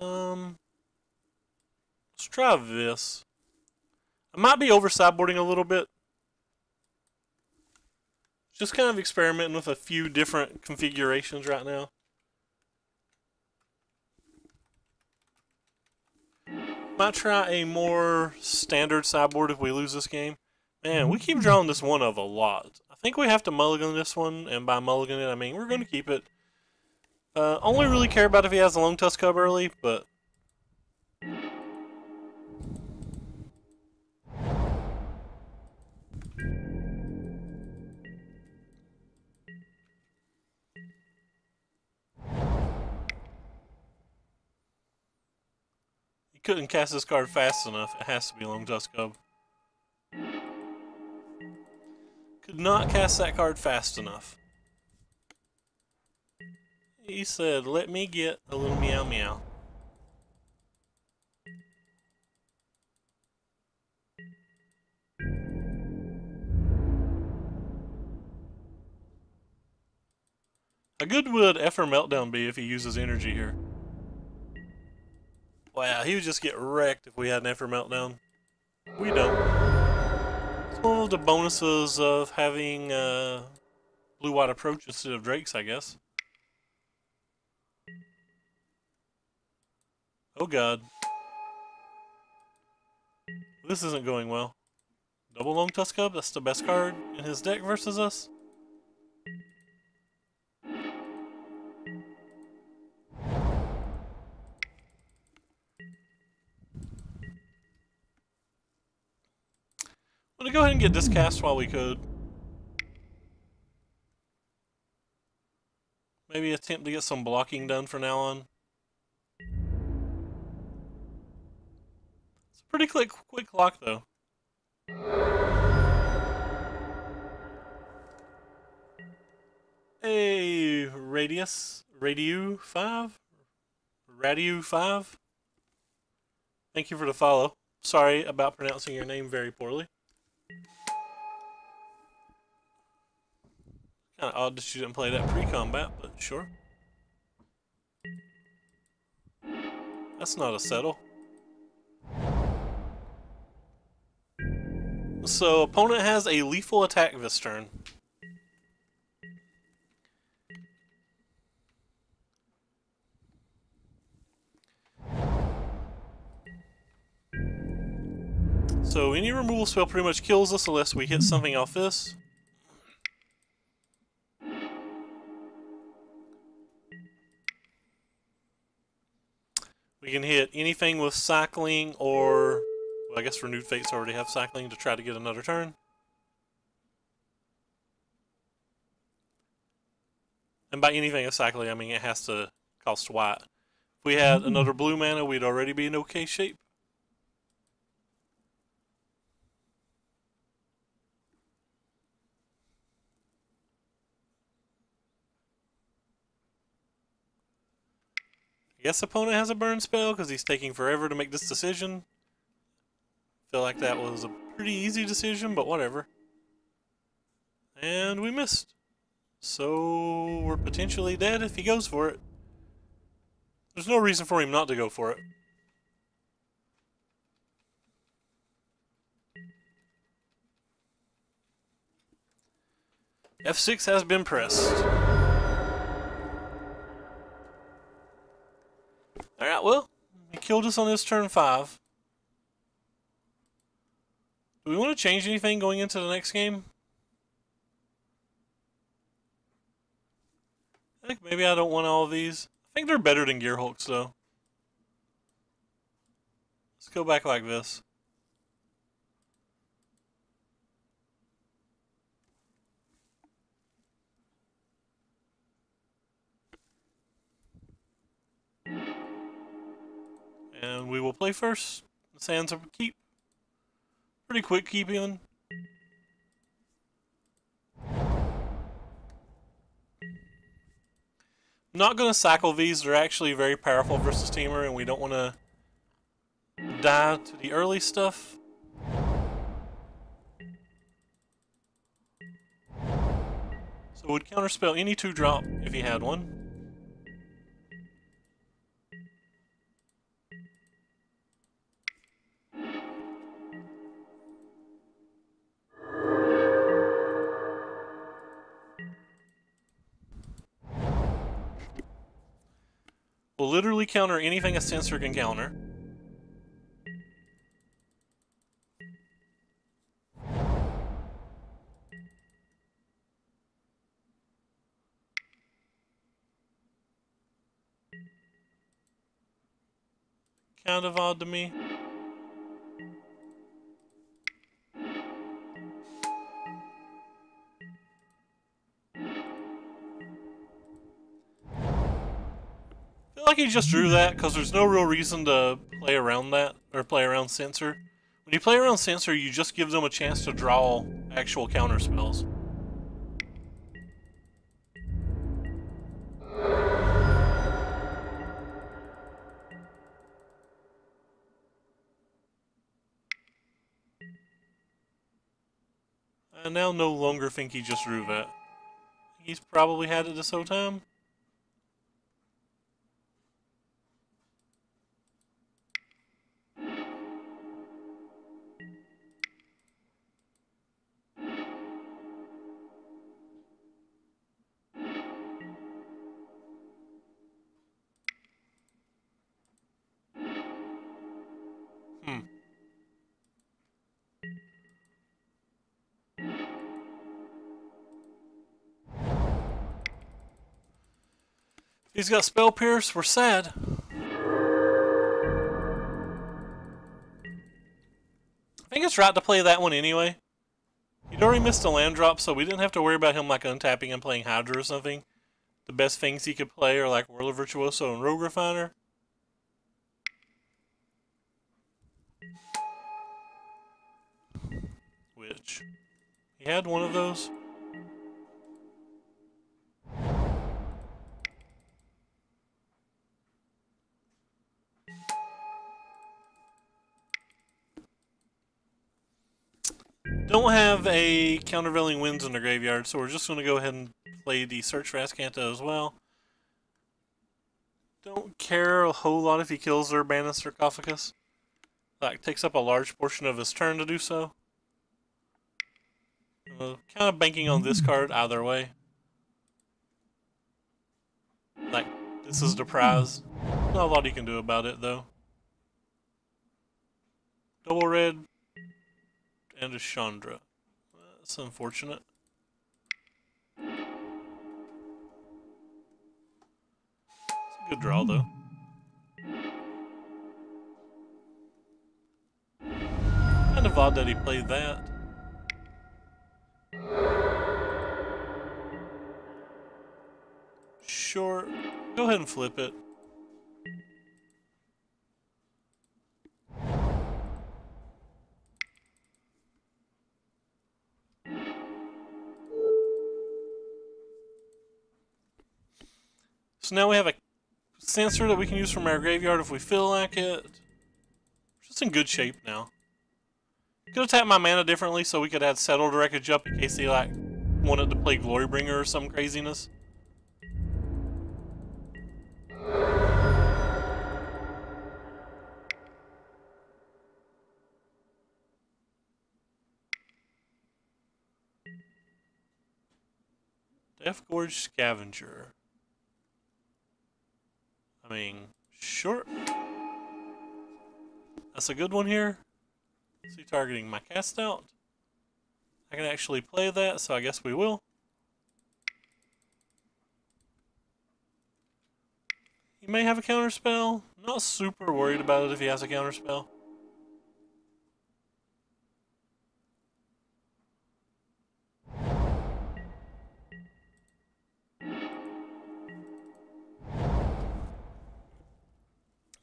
Let's try this. I might be over sideboarding a little bit. Just kind of experimenting with a few different configurations right now. Might try a more standard sideboard if we lose this game. Man, we keep drawing this one of a lot. I think we have to mulligan this one, and by mulligan it, I mean we're going to keep it. Only really care about if he has a Long Tusk Cub early, but... He couldn't cast this card fast enough. It has to be Long Tusk Cub. Could not cast that card fast enough. He said, let me get a little meow meow. How good would Effer Meltdown be if he uses energy here? Wow, he would just get wrecked if we had an Effer Meltdown. We don't. It's one of the bonuses of having blue-white approach instead of Drake's, I guess. Oh god. This isn't going well. Double Long Tusk Cub, that's the best card in his deck versus us. I'm gonna go ahead and get this cast while we could. Maybe attempt to get some blocking done from now on. It's a pretty quick lock though. Hey, Radio 5? Radio 5? Thank you for the follow. Sorry about pronouncing your name very poorly. Kinda odd that you didn't play that pre-combat, but sure. That's not a settle. So, opponent has a lethal attack this turn. So, any removal spell pretty much kills us unless we hit something off this. We can hit anything with cycling or, well, I guess Renewed Fates already have cycling to try to get another turn. And by anything with cycling, I mean it has to cost white. If we had another blue mana, we'd already be in okay shape. I guess opponent has a burn spell because he's taking forever to make this decision. Feel like that was a pretty easy decision, but whatever. And we missed. So we're potentially dead if he goes for it. There's no reason for him not to go for it. F6 has been pressed. Alright, well, he killed us on this turn 5. Do we want to change anything going into the next game? I think maybe I don't want all of these. I think they're better than Gear Hulks, though. Let's go back like this. And we will play first. The sands are keep. Pretty quick keeping. I'm not going to cycle these. They're actually very powerful versus Teamer, and we don't want to die to the early stuff. So we'd counterspell any 2-drop if he had one. We'll literally counter anything a sensor can counter. Kind of odd to me. I feel like he just drew that because there's no real reason to play around that, or play around Censor. When you play around Censor, you just give them a chance to draw actual counter spells. I now no longer think he just drew that. He's probably had it this whole time. He's got Spell Pierce. We're sad. I think it's right to play that one anyway. He'd already missed a land drop, so we didn't have to worry about him like untapping and playing Hydra or something. The best things he could play are like Whirler Virtuoso and Rogue Refiner. Which, he had one of those. Don't have a Countervailing Winds in the graveyard, so we're just going to go ahead and play the Search for Azcanta as well. Don't care a whole lot if he kills their Abandoned Sarcophagus. Like, takes up a large portion of his turn to do so. Kind of banking on this card either way. Like, this is the prize. Not a lot you can do about it, though. Double red and a Chandra. That's unfortunate. It's a good draw, though. Kind of odd that he played that. Sure. Go ahead and flip it. So now we have a Censor that we can use from our graveyard if we feel like it. Just in good shape now. Could have tapped my mana differently so we could add Settle Wreckage up in case he like wanted to play Glorybringer or some craziness. Death Gorge Scavenger. I mean, sure. That's a good one here. Is he targeting my cast out? I can actually play that, so I guess we will. He may have a counterspell. Not super worried about it if he has a counterspell.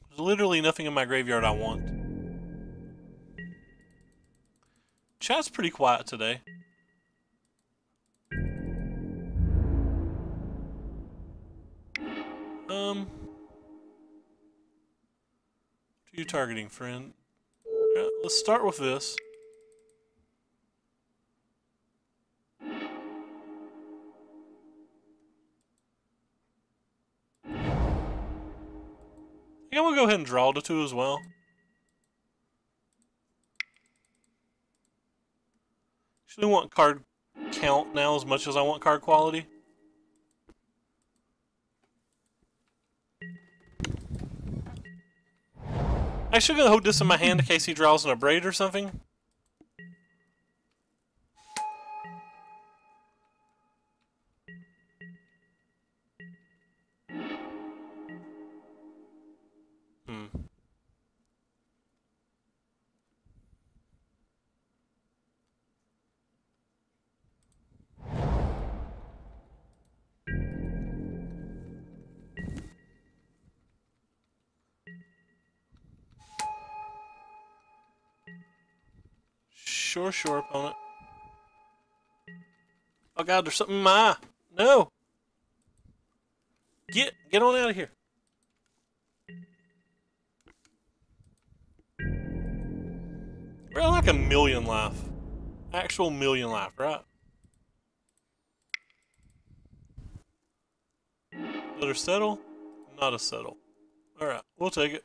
There's literally nothing in my graveyard I want. Chat's pretty quiet today. Who are you targeting, friend? Yeah, let's start with this. I think I'm gonna go ahead and draw the two as well. Actually want card count now as much as I want card quality. Actually gonna hold this in my hand in case he draws an Abrade or something. Sure, opponent. Oh god, there's something in my eye. No! Get on out of here. We're at like a million life. Actual million life, right? Let her settle? Not a settle. Alright, we'll take it.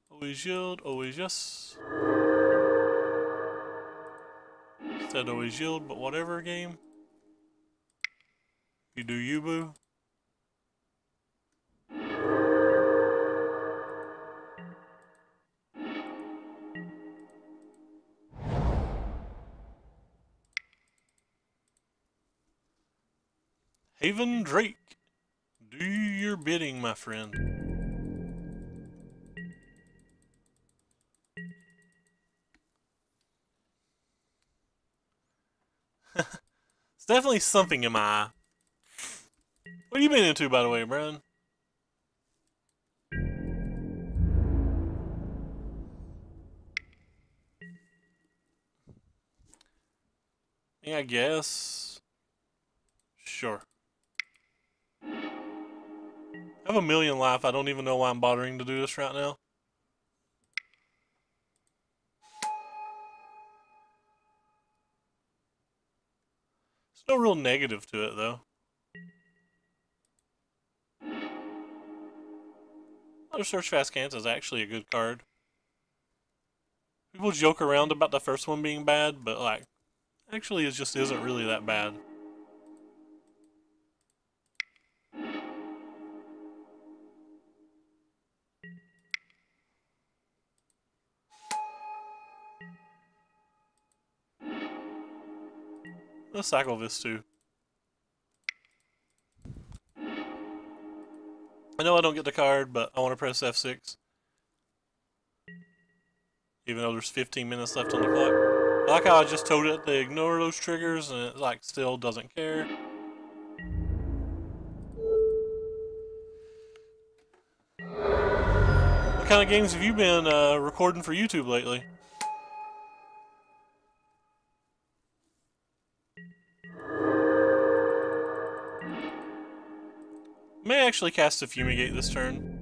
Holy always yield, always yes. Said always yield, but whatever game. You do you, boo. Haven Drake, do your bidding, my friend. It's definitely something in my eye. What have you been into, by the way, Brian? Yeah, I guess. Sure. I have a million life. I don't even know why I'm bothering to do this right now. There's no real negative to it, though. Auto Search Fast Cancel is actually a good card. People joke around about the first one being bad, but like, actually it just isn't really that bad. Let's cycle this too. I know I don't get the card, but I want to press F6. Even though there's 15 minutes left on the clock. I like how I just told it to ignore those triggers and it like still doesn't care. What kind of games have you been recording for YouTube lately? May actually cast a Fumigate this turn.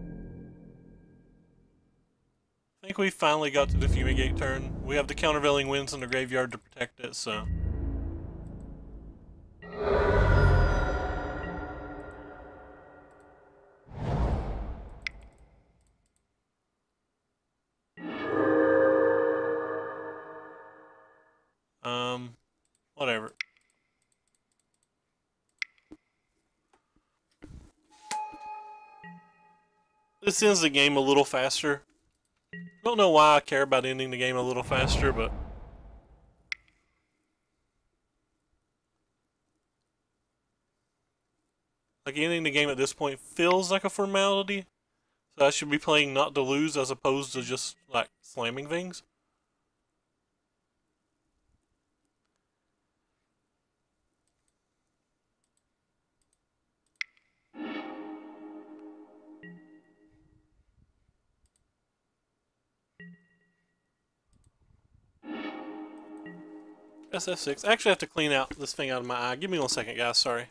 I think we finally got to the Fumigate turn. We have the Countervailing Winds in the graveyard to protect it, so. Whatever. This ends the game a little faster. Don't know why I care about ending the game a little faster, but like ending the game at this point feels like a formality. So I should be playing not to lose as opposed to just like slamming things. SF6. I actually have to clean out this thing out of my eye. Give me 1 second, guys. Sorry.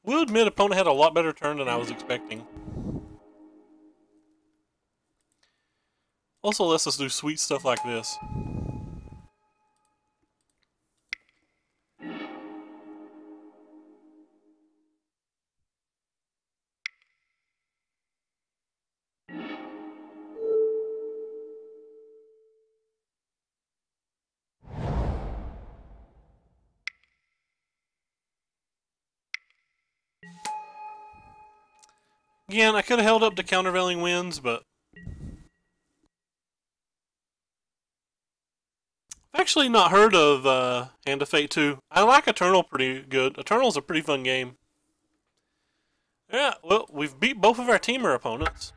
Will admit opponent had a lot better turn than I was expecting. Also lets us do sweet stuff like this. Again, I could have held up the Countervailing Winds, but I've actually not heard of Hand of Fate 2. I like Eternal pretty good. Eternal's a pretty fun game. Yeah, well, we've beat both of our teamer opponents.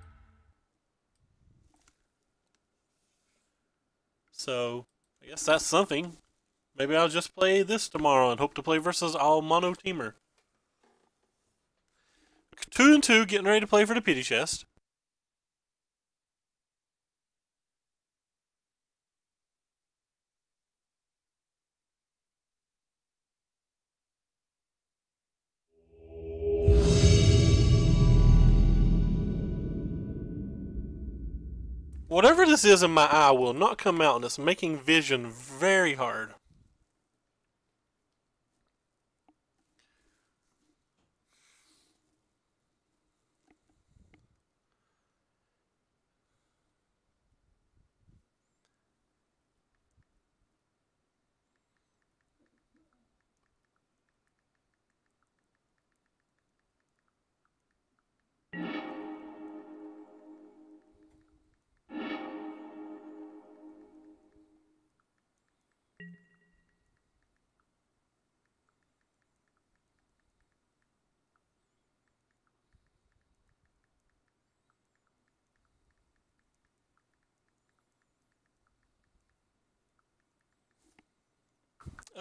So, I guess that's something. Maybe I'll just play this tomorrow and hope to play versus all mono teamer. 2-2, getting ready to play for the pity chest. Whatever this is in my eye will not come out, and it's making vision very hard.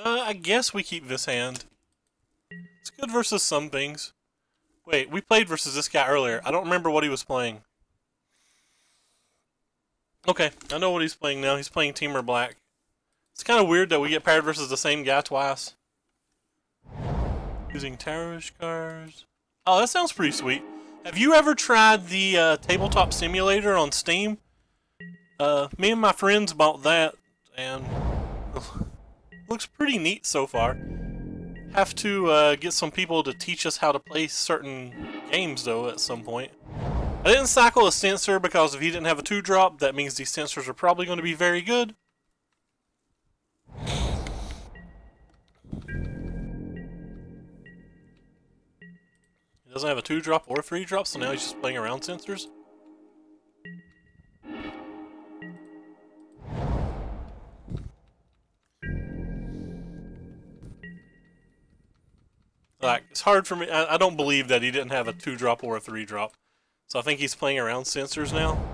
I guess we keep this hand. It's good versus some things. Wait, we played versus this guy earlier. I don't remember what he was playing. Okay, I know what he's playing now. He's playing Teamer Black. It's kind of weird that we get paired versus the same guy twice. Using Tarot cards. Oh, that sounds pretty sweet. Have you ever tried the Tabletop Simulator on Steam? Me and my friends bought that, and looks pretty neat so far. Have to get some people to teach us how to play certain games, though, at some point. I didn't cycle a censor because if he didn't have a 2-drop, that means these censors are probably going to be very good. He doesn't have a 2-drop or a 3-drop, so now he's just playing around censors. Like, it's hard for me. I don't believe that he didn't have a 2-drop or a 3-drop. So I think he's playing around censors now.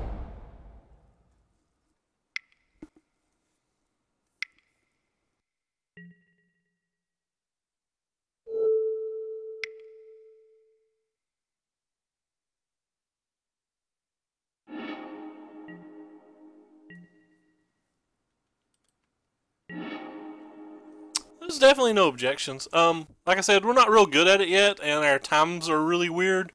There's definitely no objections. Like I said, we're not real good at it yet, and our times are really weird.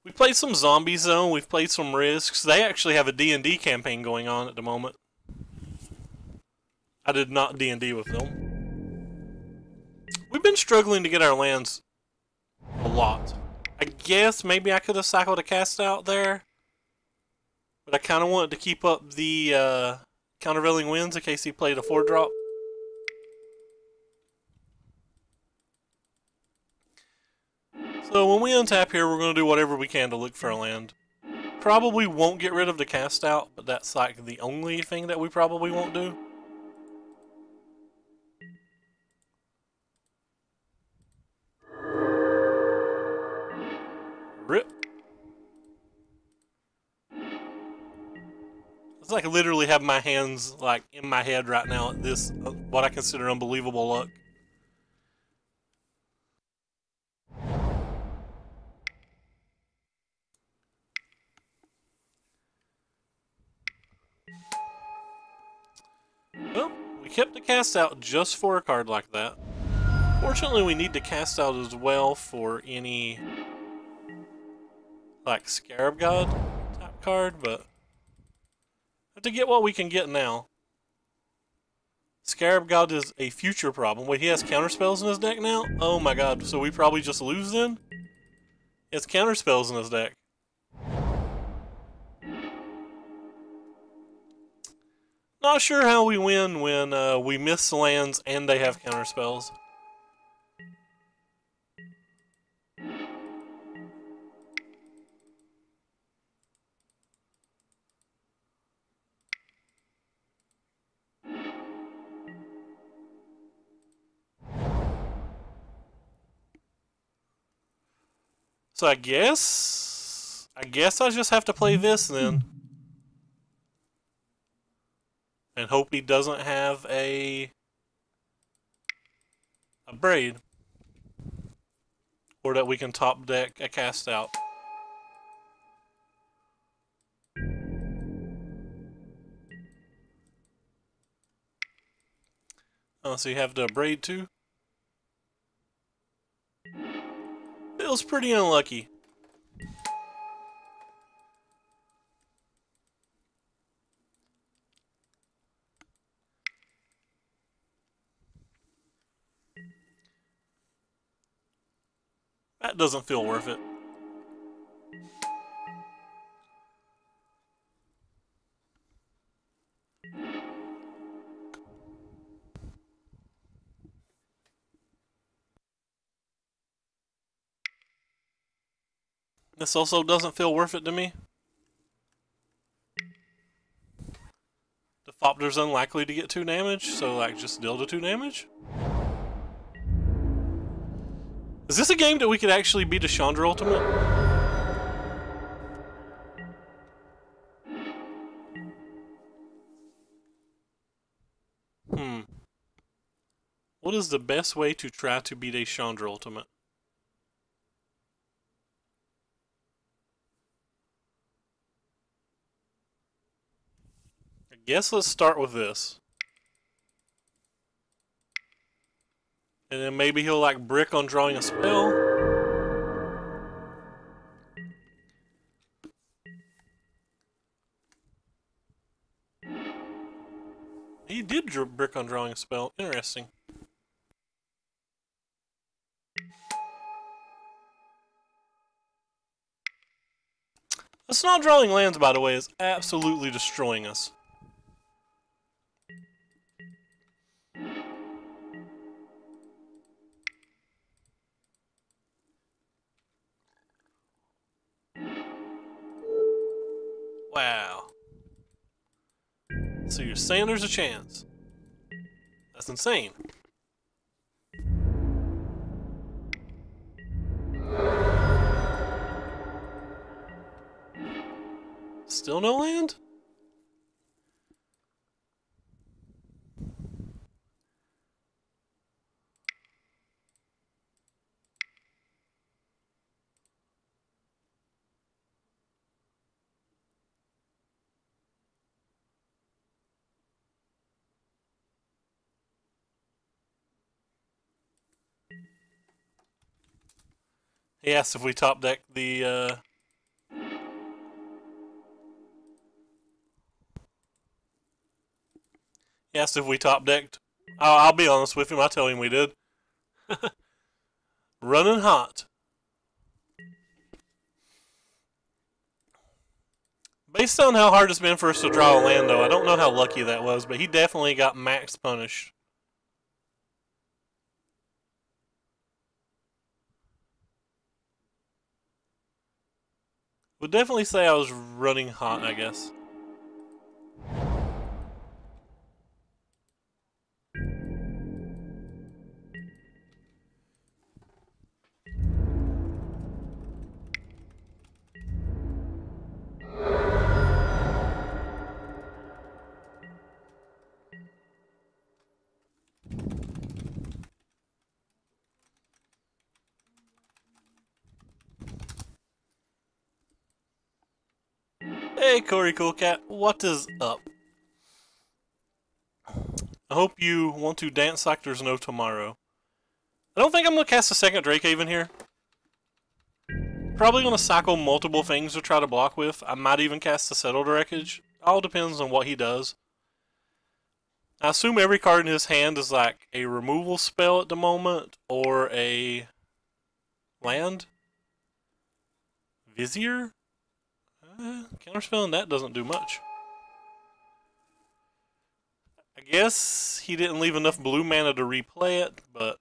We played some Zombies, though. We've played some Risks. They actually have a D&D campaign going on at the moment. I did not D&D with them. We've been struggling to get our lands a lot. I guess maybe I could have cycled a cast out there, but I kind of wanted to keep up the countervailing winds in case he played a 4-drop. So when we untap here, we're going to do whatever we can to look for a land. Probably won't get rid of the cast out, but that's like the only thing that we probably won't do. Rip. It's like I literally have my hands like in my head right now at this, what I consider unbelievable luck. Well, we kept the cast out just for a card like that. Fortunately, we need to cast out as well for any, like, Scarab God type card, but have to get what we can get now. Scarab God is a future problem. Wait, he has counterspells in his deck now? Oh my god, so we probably just lose then? He has counterspells in his deck. Not sure how we win when we miss lands and they have counterspells. So I guess I just have to play this then. And hope he doesn't have a braid. Or that we can top deck a cast out. Oh, so you have the braid too? Feels pretty unlucky. That doesn't feel worth it. This also doesn't feel worth it to me. The Fopter's unlikely to get 2 damage, so like just deal the 2 damage. Is this a game that we could actually beat a Chandra ultimate? What is the best way to try to beat a Chandra ultimate? I guess let's start with this. And then maybe he'll like brick on drawing a spell. He did brick on drawing a spell. Interesting. Us not drawing lands, by the way, is absolutely destroying us. Wow. So you're saying there's a chance? That's insane. Still no land? He asked if we top deck the, He asked if we top decked. I'll be honest with him, I tell him we did. Running hot. Based on how hard it's been for us to draw a land, though, I don't know how lucky that was, but he definitely got max punished. Would definitely say I was running hot, I guess. Hey, Corey Coolcat, what is up? I hope you want to dance like there's no tomorrow. I don't think I'm going to cast a second Drake Haven here. Probably going to cycle multiple things to try to block with. I might even cast a Settled Wreckage. All depends on what he does. I assume every card in his hand is like a removal spell at the moment, or a land. Vizier? Counterspelling that doesn't do much. I guess he didn't leave enough blue mana to replay it, but...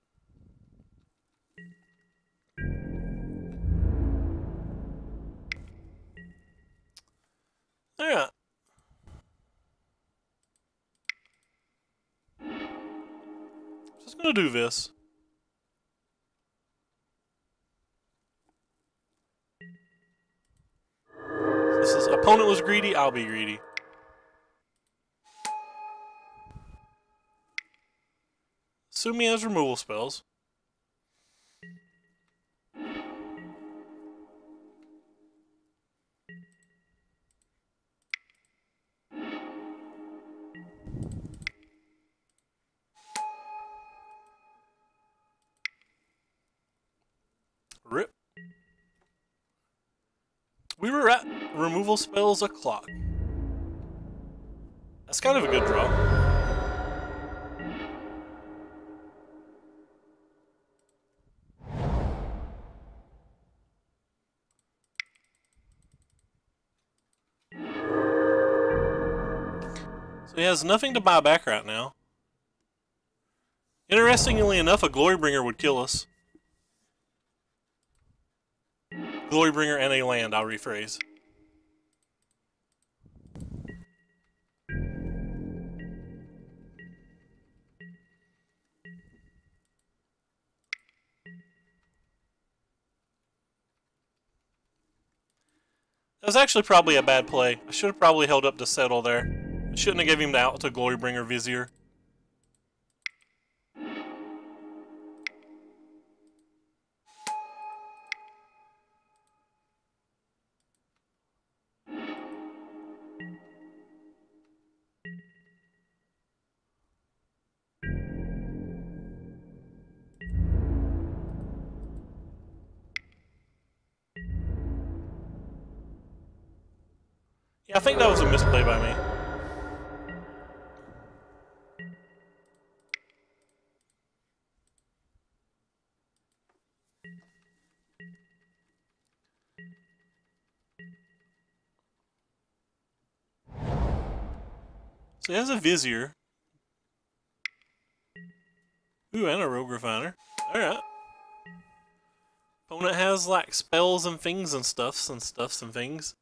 Alright. Just gonna do this. This is opponent was greedy, I'll be greedy. Assume he has removal spells. Rip. We were at removal spells o'clock. That's kind of a good draw. He has nothing to buy back right now. Interestingly enough, a Glorybringer would kill us. Glorybringer and a land, I'll rephrase. That was actually probably a bad play. I should have probably held up to settle there. I shouldn't have given him the out to Glorybringer Vizier. Yeah, I think that was a misplay by me. So he has a Vizier. Ooh, and a Rogue Refiner. Alright. Opponent has, like, spells and things and stuffs and things.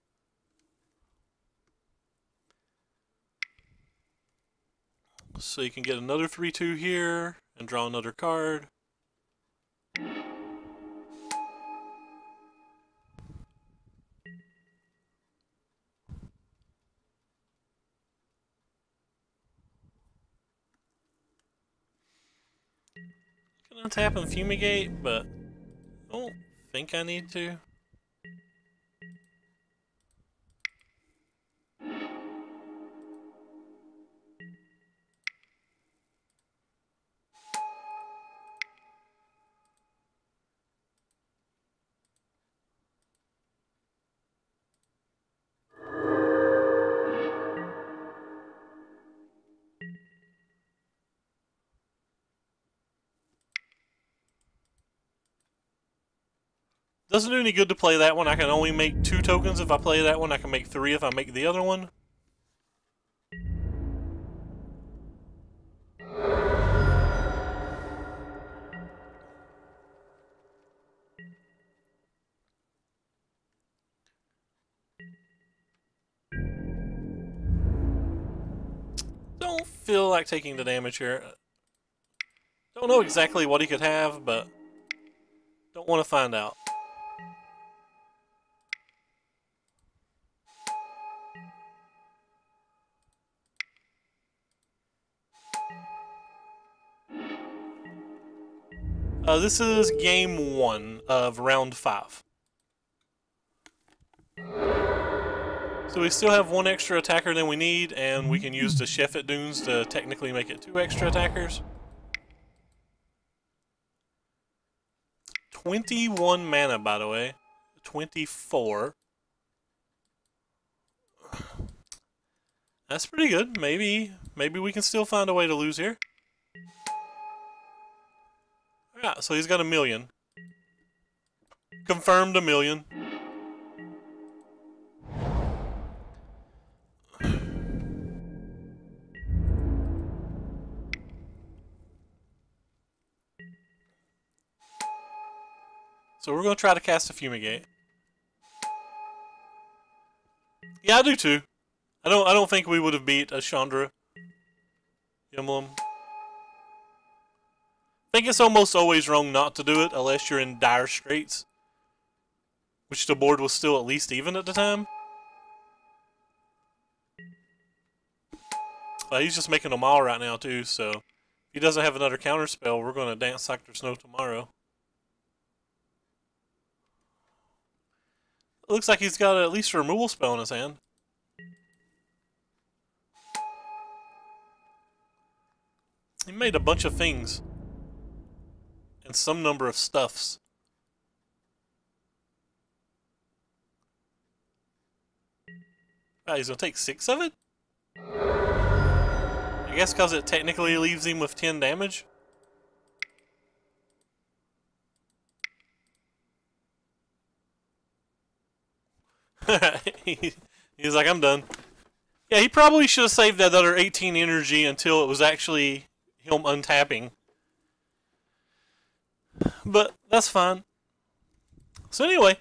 So you can get another 3/2 here and draw another card. Can untap and fumigate, but I don't think I need to. Doesn't do any good to play that one. I can only make 2 tokens if I play that one. I can make 3 if I make the other one. Don't feel like taking the damage here. Don't know exactly what he could have, but don't want to find out. This is game 1 of round 5. So we still have 1 extra attacker than we need, and we can use the Sheffet Dunes to technically make it 2 extra attackers. 21 mana, by the way. 24. That's pretty good. Maybe we can still find a way to lose here. Alright, so he's got 1,000,000. Confirmed 1,000,000. So we're going to try to cast a Fumigate. Yeah, I do too. I don't think we would have beat a Chandra Emblem. I think it's almost always wrong not to do it unless you're in dire straits. Which the board was still at least even at the time. He's just making them all right now too, so if he doesn't have another counter spell, we're going to dance Sector Snow tomorrow. It looks like he's got at least a removal spell in his hand. He made a bunch of things. And some number of stuffs. Wow, he's going to take 6 of it? I guess because it technically leaves him with 10 damage? He's like, I'm done. Yeah, he probably should have saved that other 18 energy until it was actually him untapping. But that's fine. So anyway,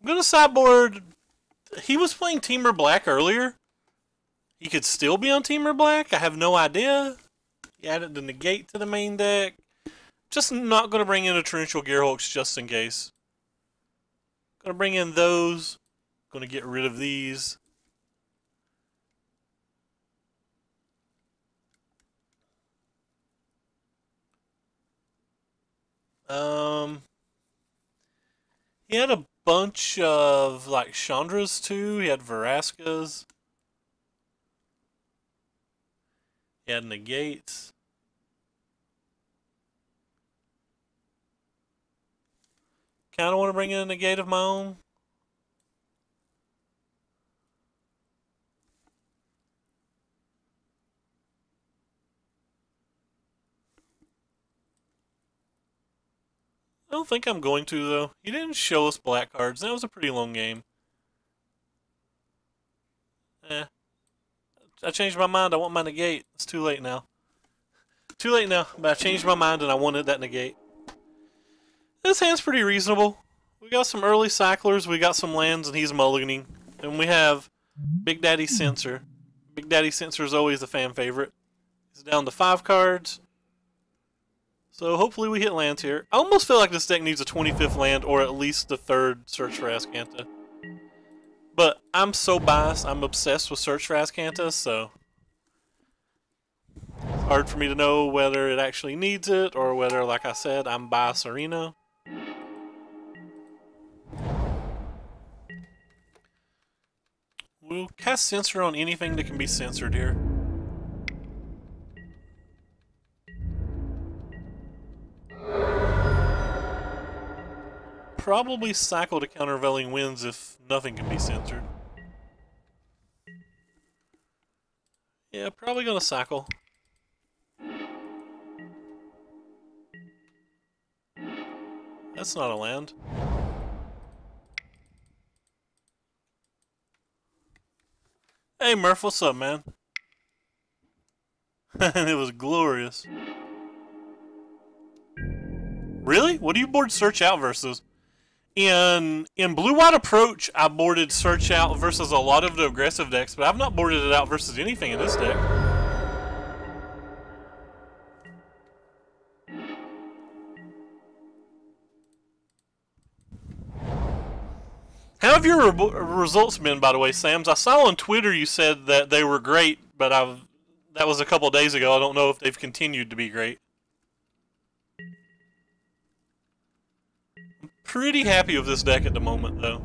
I'm going to sideboard. He was playing Teamer Black earlier. He could still be on Teamer Black. I have no idea. He added the negate to the main deck. Just not going to bring in a Torrential Gearhulks just in case. Going to bring in those. Going to get rid of these. He had a bunch of like Chandras too. He had Veraskas. He had negates. Kind of want to bring in a negate of my own. I don't think I'm going to, though. He didn't show us black cards. That was a pretty long game. I changed my mind. I want my negate. It's too late now. Too late now, but I changed my mind and I wanted that negate. This hand's pretty reasonable. We got some early cyclers, we got some lands, and he's mulliganing. And we have Big Daddy Censor. Big Daddy Censor is always a fan favorite. He's down to 5 cards. So hopefully we hit lands here. I almost feel like this deck needs a 25th land or at least the 3rd Search for Azcanta. But I'm so biased, I'm obsessed with Search for Azcanta, so it's hard for me to know whether it actually needs it or whether, like I said, I'm biased Arena. We'll cast Censor on anything that can be censored here. Probably cycle to countervailing winds if nothing can be censored. Yeah, probably gonna cycle. That's not a land. Hey Murph, what's up, man? It was glorious. Really? What do you board Search Out versus? In Blue-White Approach, I boarded Search Out versus a lot of the aggressive decks, but I've not boarded it out versus anything in this deck. How have your results been, by the way, Sams? I saw on Twitter you said that they were great, but that was a couple of days ago. I don't know if they've continued to be great. Pretty happy with this deck at the moment, though.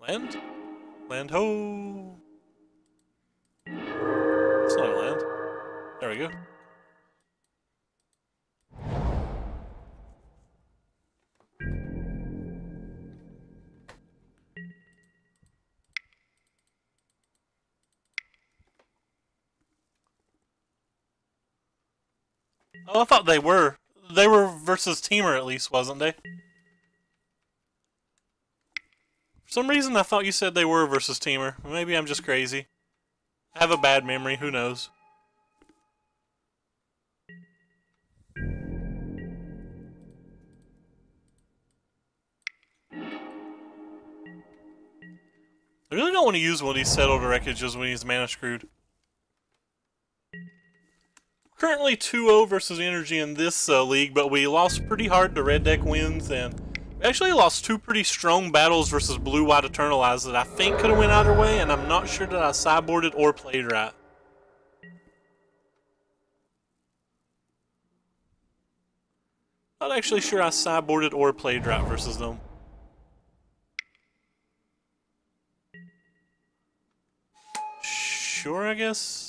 Land? Land ho! That's not a land. There we go. Oh, I thought they were. They were versus Teamer at least, wasn't they? For some reason I thought you said they were versus Teamer. Maybe I'm just crazy. I have a bad memory, who knows. I really don't want to use one of these settled wreckages when he's mana screwed. Currently 2-0 versus Energy in this league, but we lost pretty hard to red deck wins, and we actually lost 2 pretty strong battles versus Blue-White Eternalize that I think could have went either way, and I'm not sure that I sideboarded or played right. Not actually sure I sideboarded or played right versus them. Sure, I guess.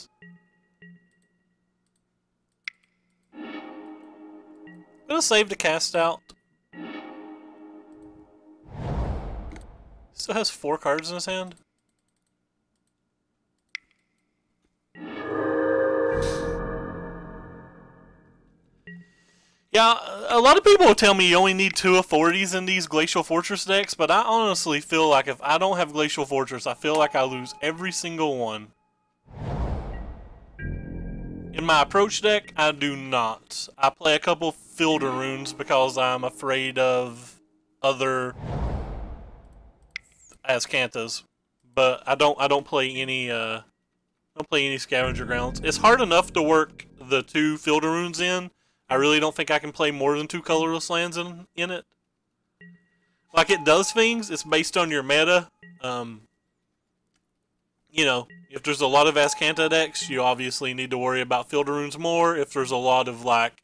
Gonna save the cast out. Still has 4 cards in his hand. Yeah, a lot of people will tell me you only need 2 authorities in these Glacial Fortress decks, but I honestly feel like if I don't have Glacial Fortress, I feel like I lose every single one. In my approach deck, I do not. I play a couple Fielder Runes because I'm afraid of other Azcanthas, but I don't play any Scavenger Grounds. It's hard enough to work the 2 Fielder Runes in. I really don't think I can play more than 2 colorless lands in it. Like, it does things. It's based on your meta. You know, if there's a lot of Azcanta decks, you obviously need to worry about Fielder Runes more. If there's a lot of, like,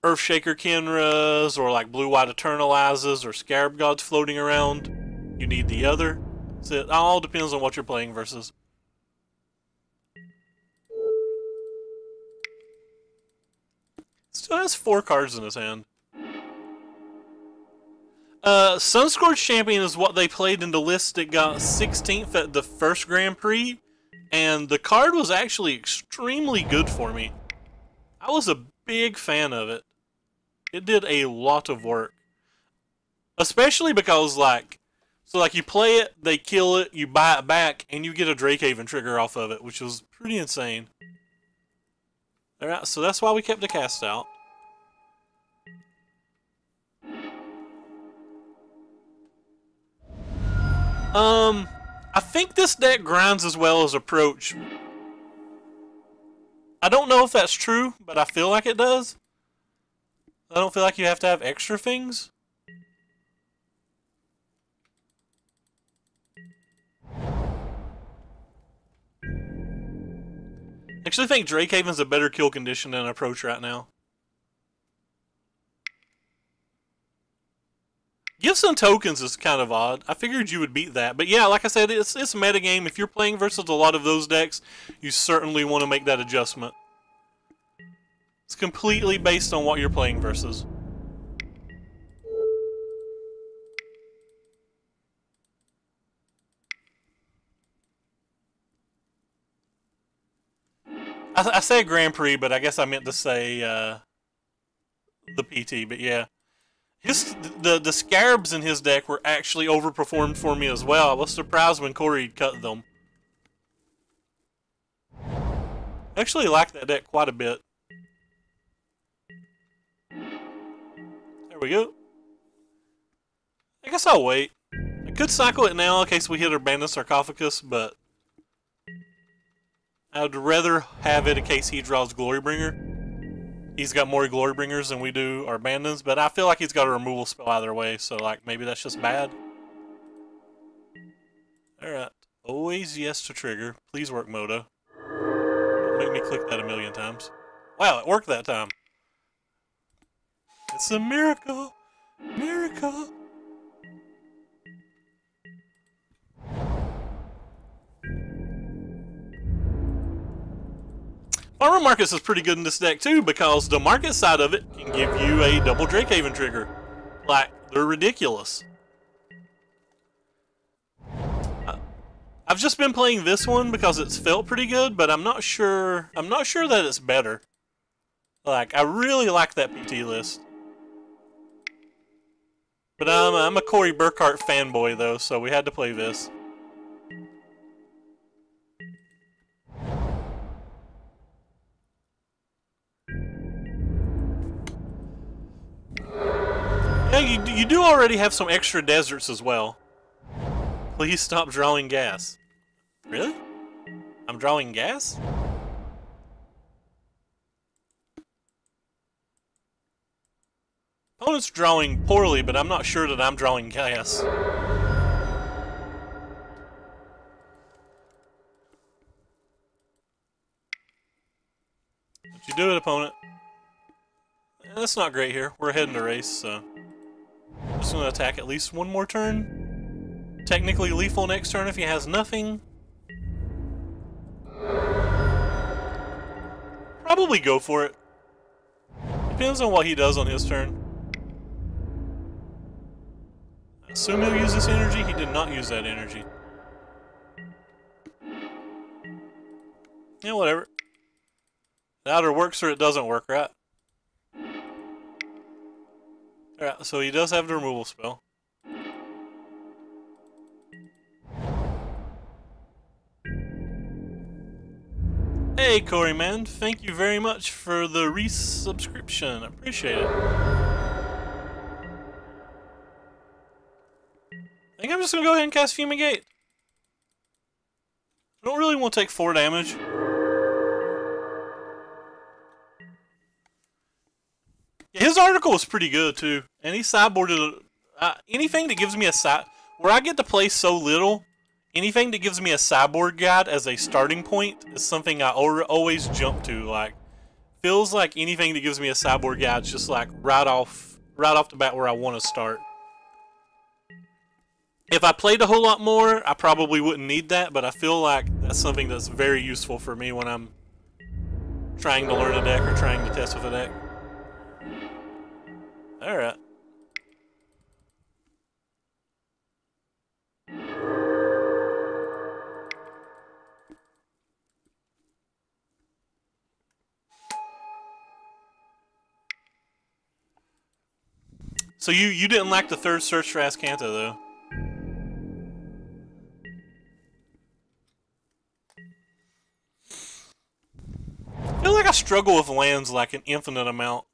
Earthshaker Kenras, or, like, Blue-White Eternalizes, or Scarab Gods floating around, you need the other. So it all depends on what you're playing versus. Still has 4 cards in his hand. Sunscorched Champion is what they played in the list that got 16th at the first Grand Prix, and the card was actually extremely good for me. I was a big fan of it. It did a lot of work. Especially because, like, you play it, they kill it, you buy it back, and you get a Drakehaven trigger off of it, which was pretty insane. Alright, so that's why we kept the cast out. I think this deck grinds as well as Approach. I don't know if that's true, but I feel like it does. I don't feel like you have to have extra things. I actually think Drakehaven's a better kill condition than Approach right now. Gifts and Tokens is kind of odd. I figured you would beat that. But yeah, like I said, it's metagame. If you're playing versus a lot of those decks, you certainly want to make that adjustment. It's completely based on what you're playing versus. I say Grand Prix, but I guess I meant to say the PT, but yeah. The Scarabs in his deck were actually overperformed for me as well. I was surprised when Corey cut them. I actually like that deck quite a bit. There we go. I guess I'll wait. I could cycle it now in case we hit our Abandoned Sarcophagus, but I'd rather have it in case he draws Glorybringer. He's got more Glorybringers than we do our Abandons, but I feel like he's got a removal spell either way, so like maybe that's just bad. Alright. Always yes to trigger. Please work, Moto. Don't make me click that a million times. Wow, it worked that time. It's a miracle! Miracle! Farmer Markets is pretty good in this deck too, because the market side of it can give you a double Drakehaven trigger. Like, they're ridiculous. I've just been playing this one because it's felt pretty good, but I'm not sure that it's better. Like, I really like that PT list. But I'm a Corey Burkhart fanboy though, so we had to play this. Yeah, you do already have some extra deserts as well. Please stop drawing gas. Really? I'm drawing gas? Opponent's drawing poorly, but I'm not sure that I'm drawing gas. Don't you do it, opponent. That's not great here. We're ahead in the race, so I'm just going to attack at least one more turn. Technically lethal next turn if he has nothing. Probably go for it. Depends on what he does on his turn. I assume he'll use this energy. He did not use that energy. Yeah, whatever. It either works or it doesn't work, right? Alright, so he does have the removal spell. Hey, Corey, man. Thank you very much for the resubscription. I appreciate it. I think I'm just going to go ahead and cast Fumigate. I don't really want to take 4 damage. Yeah, his article was pretty good, too. And he sideboarded anything that gives me a side... Where I get to play so little, anything that gives me a sideboard guide as a starting point is something I always jump to. Like, feels like anything that gives me a sideboard guide is just like right off the bat where I want to start. If I played a whole lot more, I probably wouldn't need that, but I feel like that's something that's very useful for me when I'm trying to learn a deck or trying to test with a deck. Alright. So you didn't like the 3rd search for Azcanta, though? I feel like I struggle with lands like an infinite amount.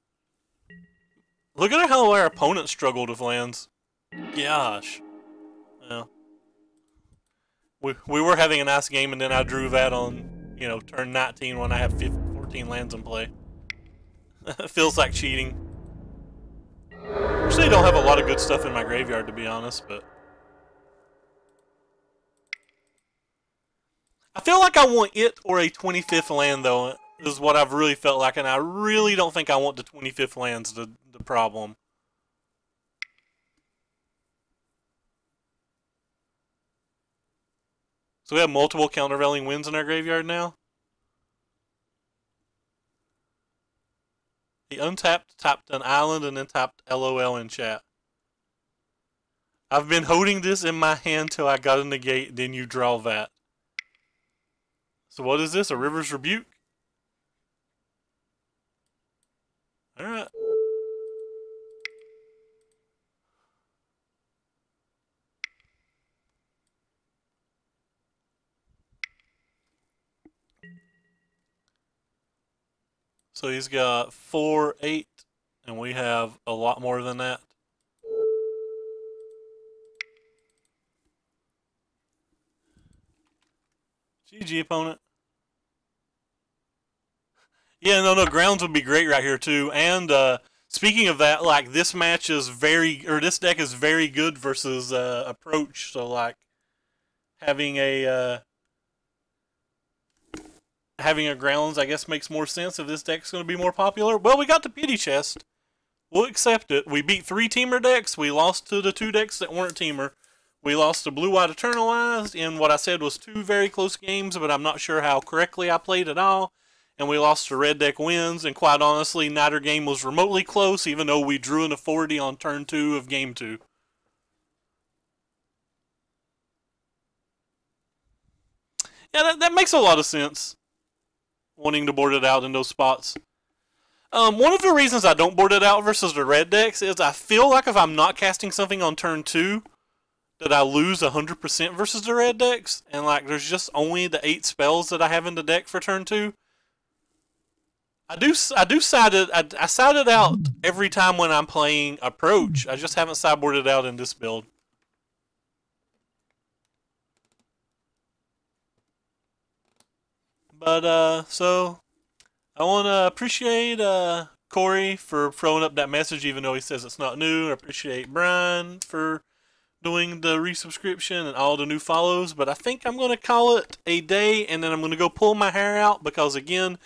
Look at how our opponent struggled with lands. Gosh. Yeah. We were having a nice game, and then I drew that on, you know, turn 19 when I have 14 lands in play. It feels like cheating. Actually, I don't have a lot of good stuff in my graveyard, to be honest, but... I feel like I want it or a 25th land, though, is what I've really felt like, and I really don't think I want the 25th land's the problem. So we have multiple countervailing winds in our graveyard now. He untapped, tapped an island, and then tapped LOL in chat. I've been holding this in my hand till I got in the gate, then you draw that. So what is this? A River's Rebuke? Alright. So he's got 4, 8, and we have a lot more than that. GG, opponent. Yeah, no, grounds would be great right here too. And speaking of that, like this match is this deck is very good versus approach. So like having a grounds, I guess, makes more sense if this deck's going to be more popular. Well, we got the pity chest. We'll accept it. We beat 3 teamer decks. We lost to the 2 decks that weren't teamer. We lost to Blue-White Eternalized in what I said was 2 very close games, but I'm not sure how correctly I played at all. And we lost to Red Deck Wins, and quite honestly, neither game was remotely close, even though we drew an authority on turn 2 of game 2. Yeah, that makes a lot of sense. Wanting to board it out in those spots. One of the reasons I don't board it out versus the red decks is I feel like if I'm not casting something on turn 2, that I lose 100% versus the red decks. And like there's just only the 8 spells that I have in the deck for turn 2. I side it out every time when I'm playing approach. I just haven't sideboarded out in this build. But, so, I want to appreciate Corey for throwing up that message, even though he says it's not new. I appreciate Brian for doing the resubscription and all the new follows. But I think I'm going to call it a day, and then I'm going to go pull my hair out because, again,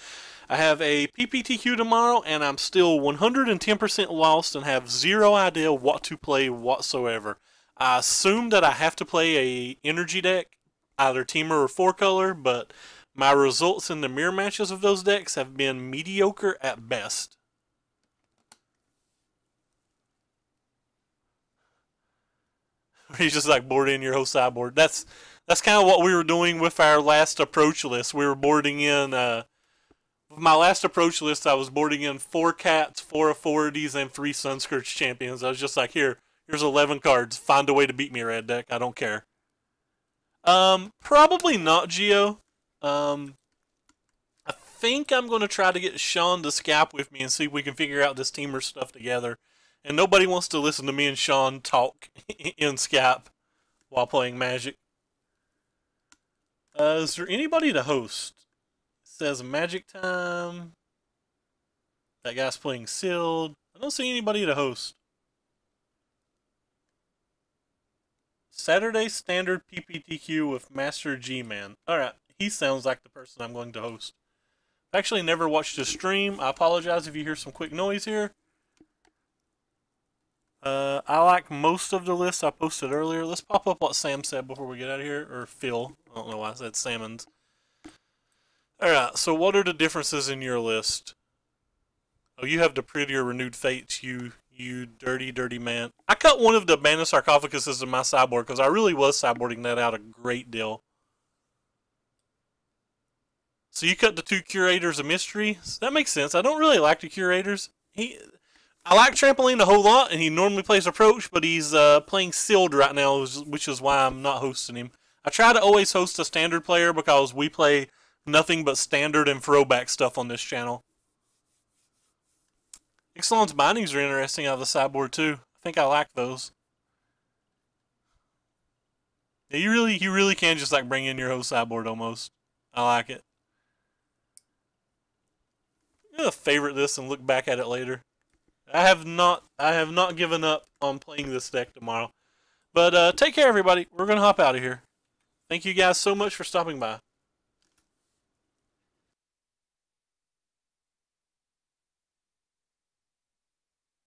I have a PPTQ tomorrow, and I'm still 110% lost and have zero idea what to play whatsoever. I assume that I have to play a energy deck, either teamer or 4-color, but my results in the mirror matches of those decks have been mediocre at best. He's just like boarding your whole sideboard. That's kind of what we were doing with our last approach list. We were boarding in With my last approach list, I was boarding in 4 cats, 4 authorities, and 3 Sunscourge champions. I was just like, here's 11 cards. Find a way to beat me, red deck. I don't care. Probably not Geo. I think I'm going to try to get Sean to Scap with me and see if we can figure out this teamer stuff together. And nobody wants to listen to me and Sean talk in Scap while playing Magic. Is there anybody to host? It says Magic Time. That guy's playing Sealed. I don't see anybody to host. Saturday Standard PPTQ with Master G-Man. Alright, he sounds like the person I'm going to host. I've actually never watched his stream. I apologize if you hear some quick noise here. I like most of the lists I posted earlier. Let's pop up what Sam said before we get out of here. Or Phil. I don't know why I said Salmons. Alright, so what are the differences in your list? Oh, you have the prettier Renewed Fates, you dirty, dirty man. I cut one of the Bana Sarcophaguses in my sideboard because I really was sideboarding that out a great deal. So you cut the 2 Curators of Mystery. So that makes sense. I don't really like the Curators. I like Trampoline a whole lot, and he normally plays Approach, but he's playing Sealed right now, which is why I'm not hosting him. I try to always host a Standard player because we play nothing but Standard and Throwback stuff on this channel. Ixalan's Bindings are interesting out of the sideboard too. I think I like those. Yeah, you really can just like bring in your whole sideboard almost. I like it. I'm gonna favorite this and look back at it later. I have not given up on playing this deck tomorrow. But take care everybody. We're gonna hop out of here. Thank you guys so much for stopping by.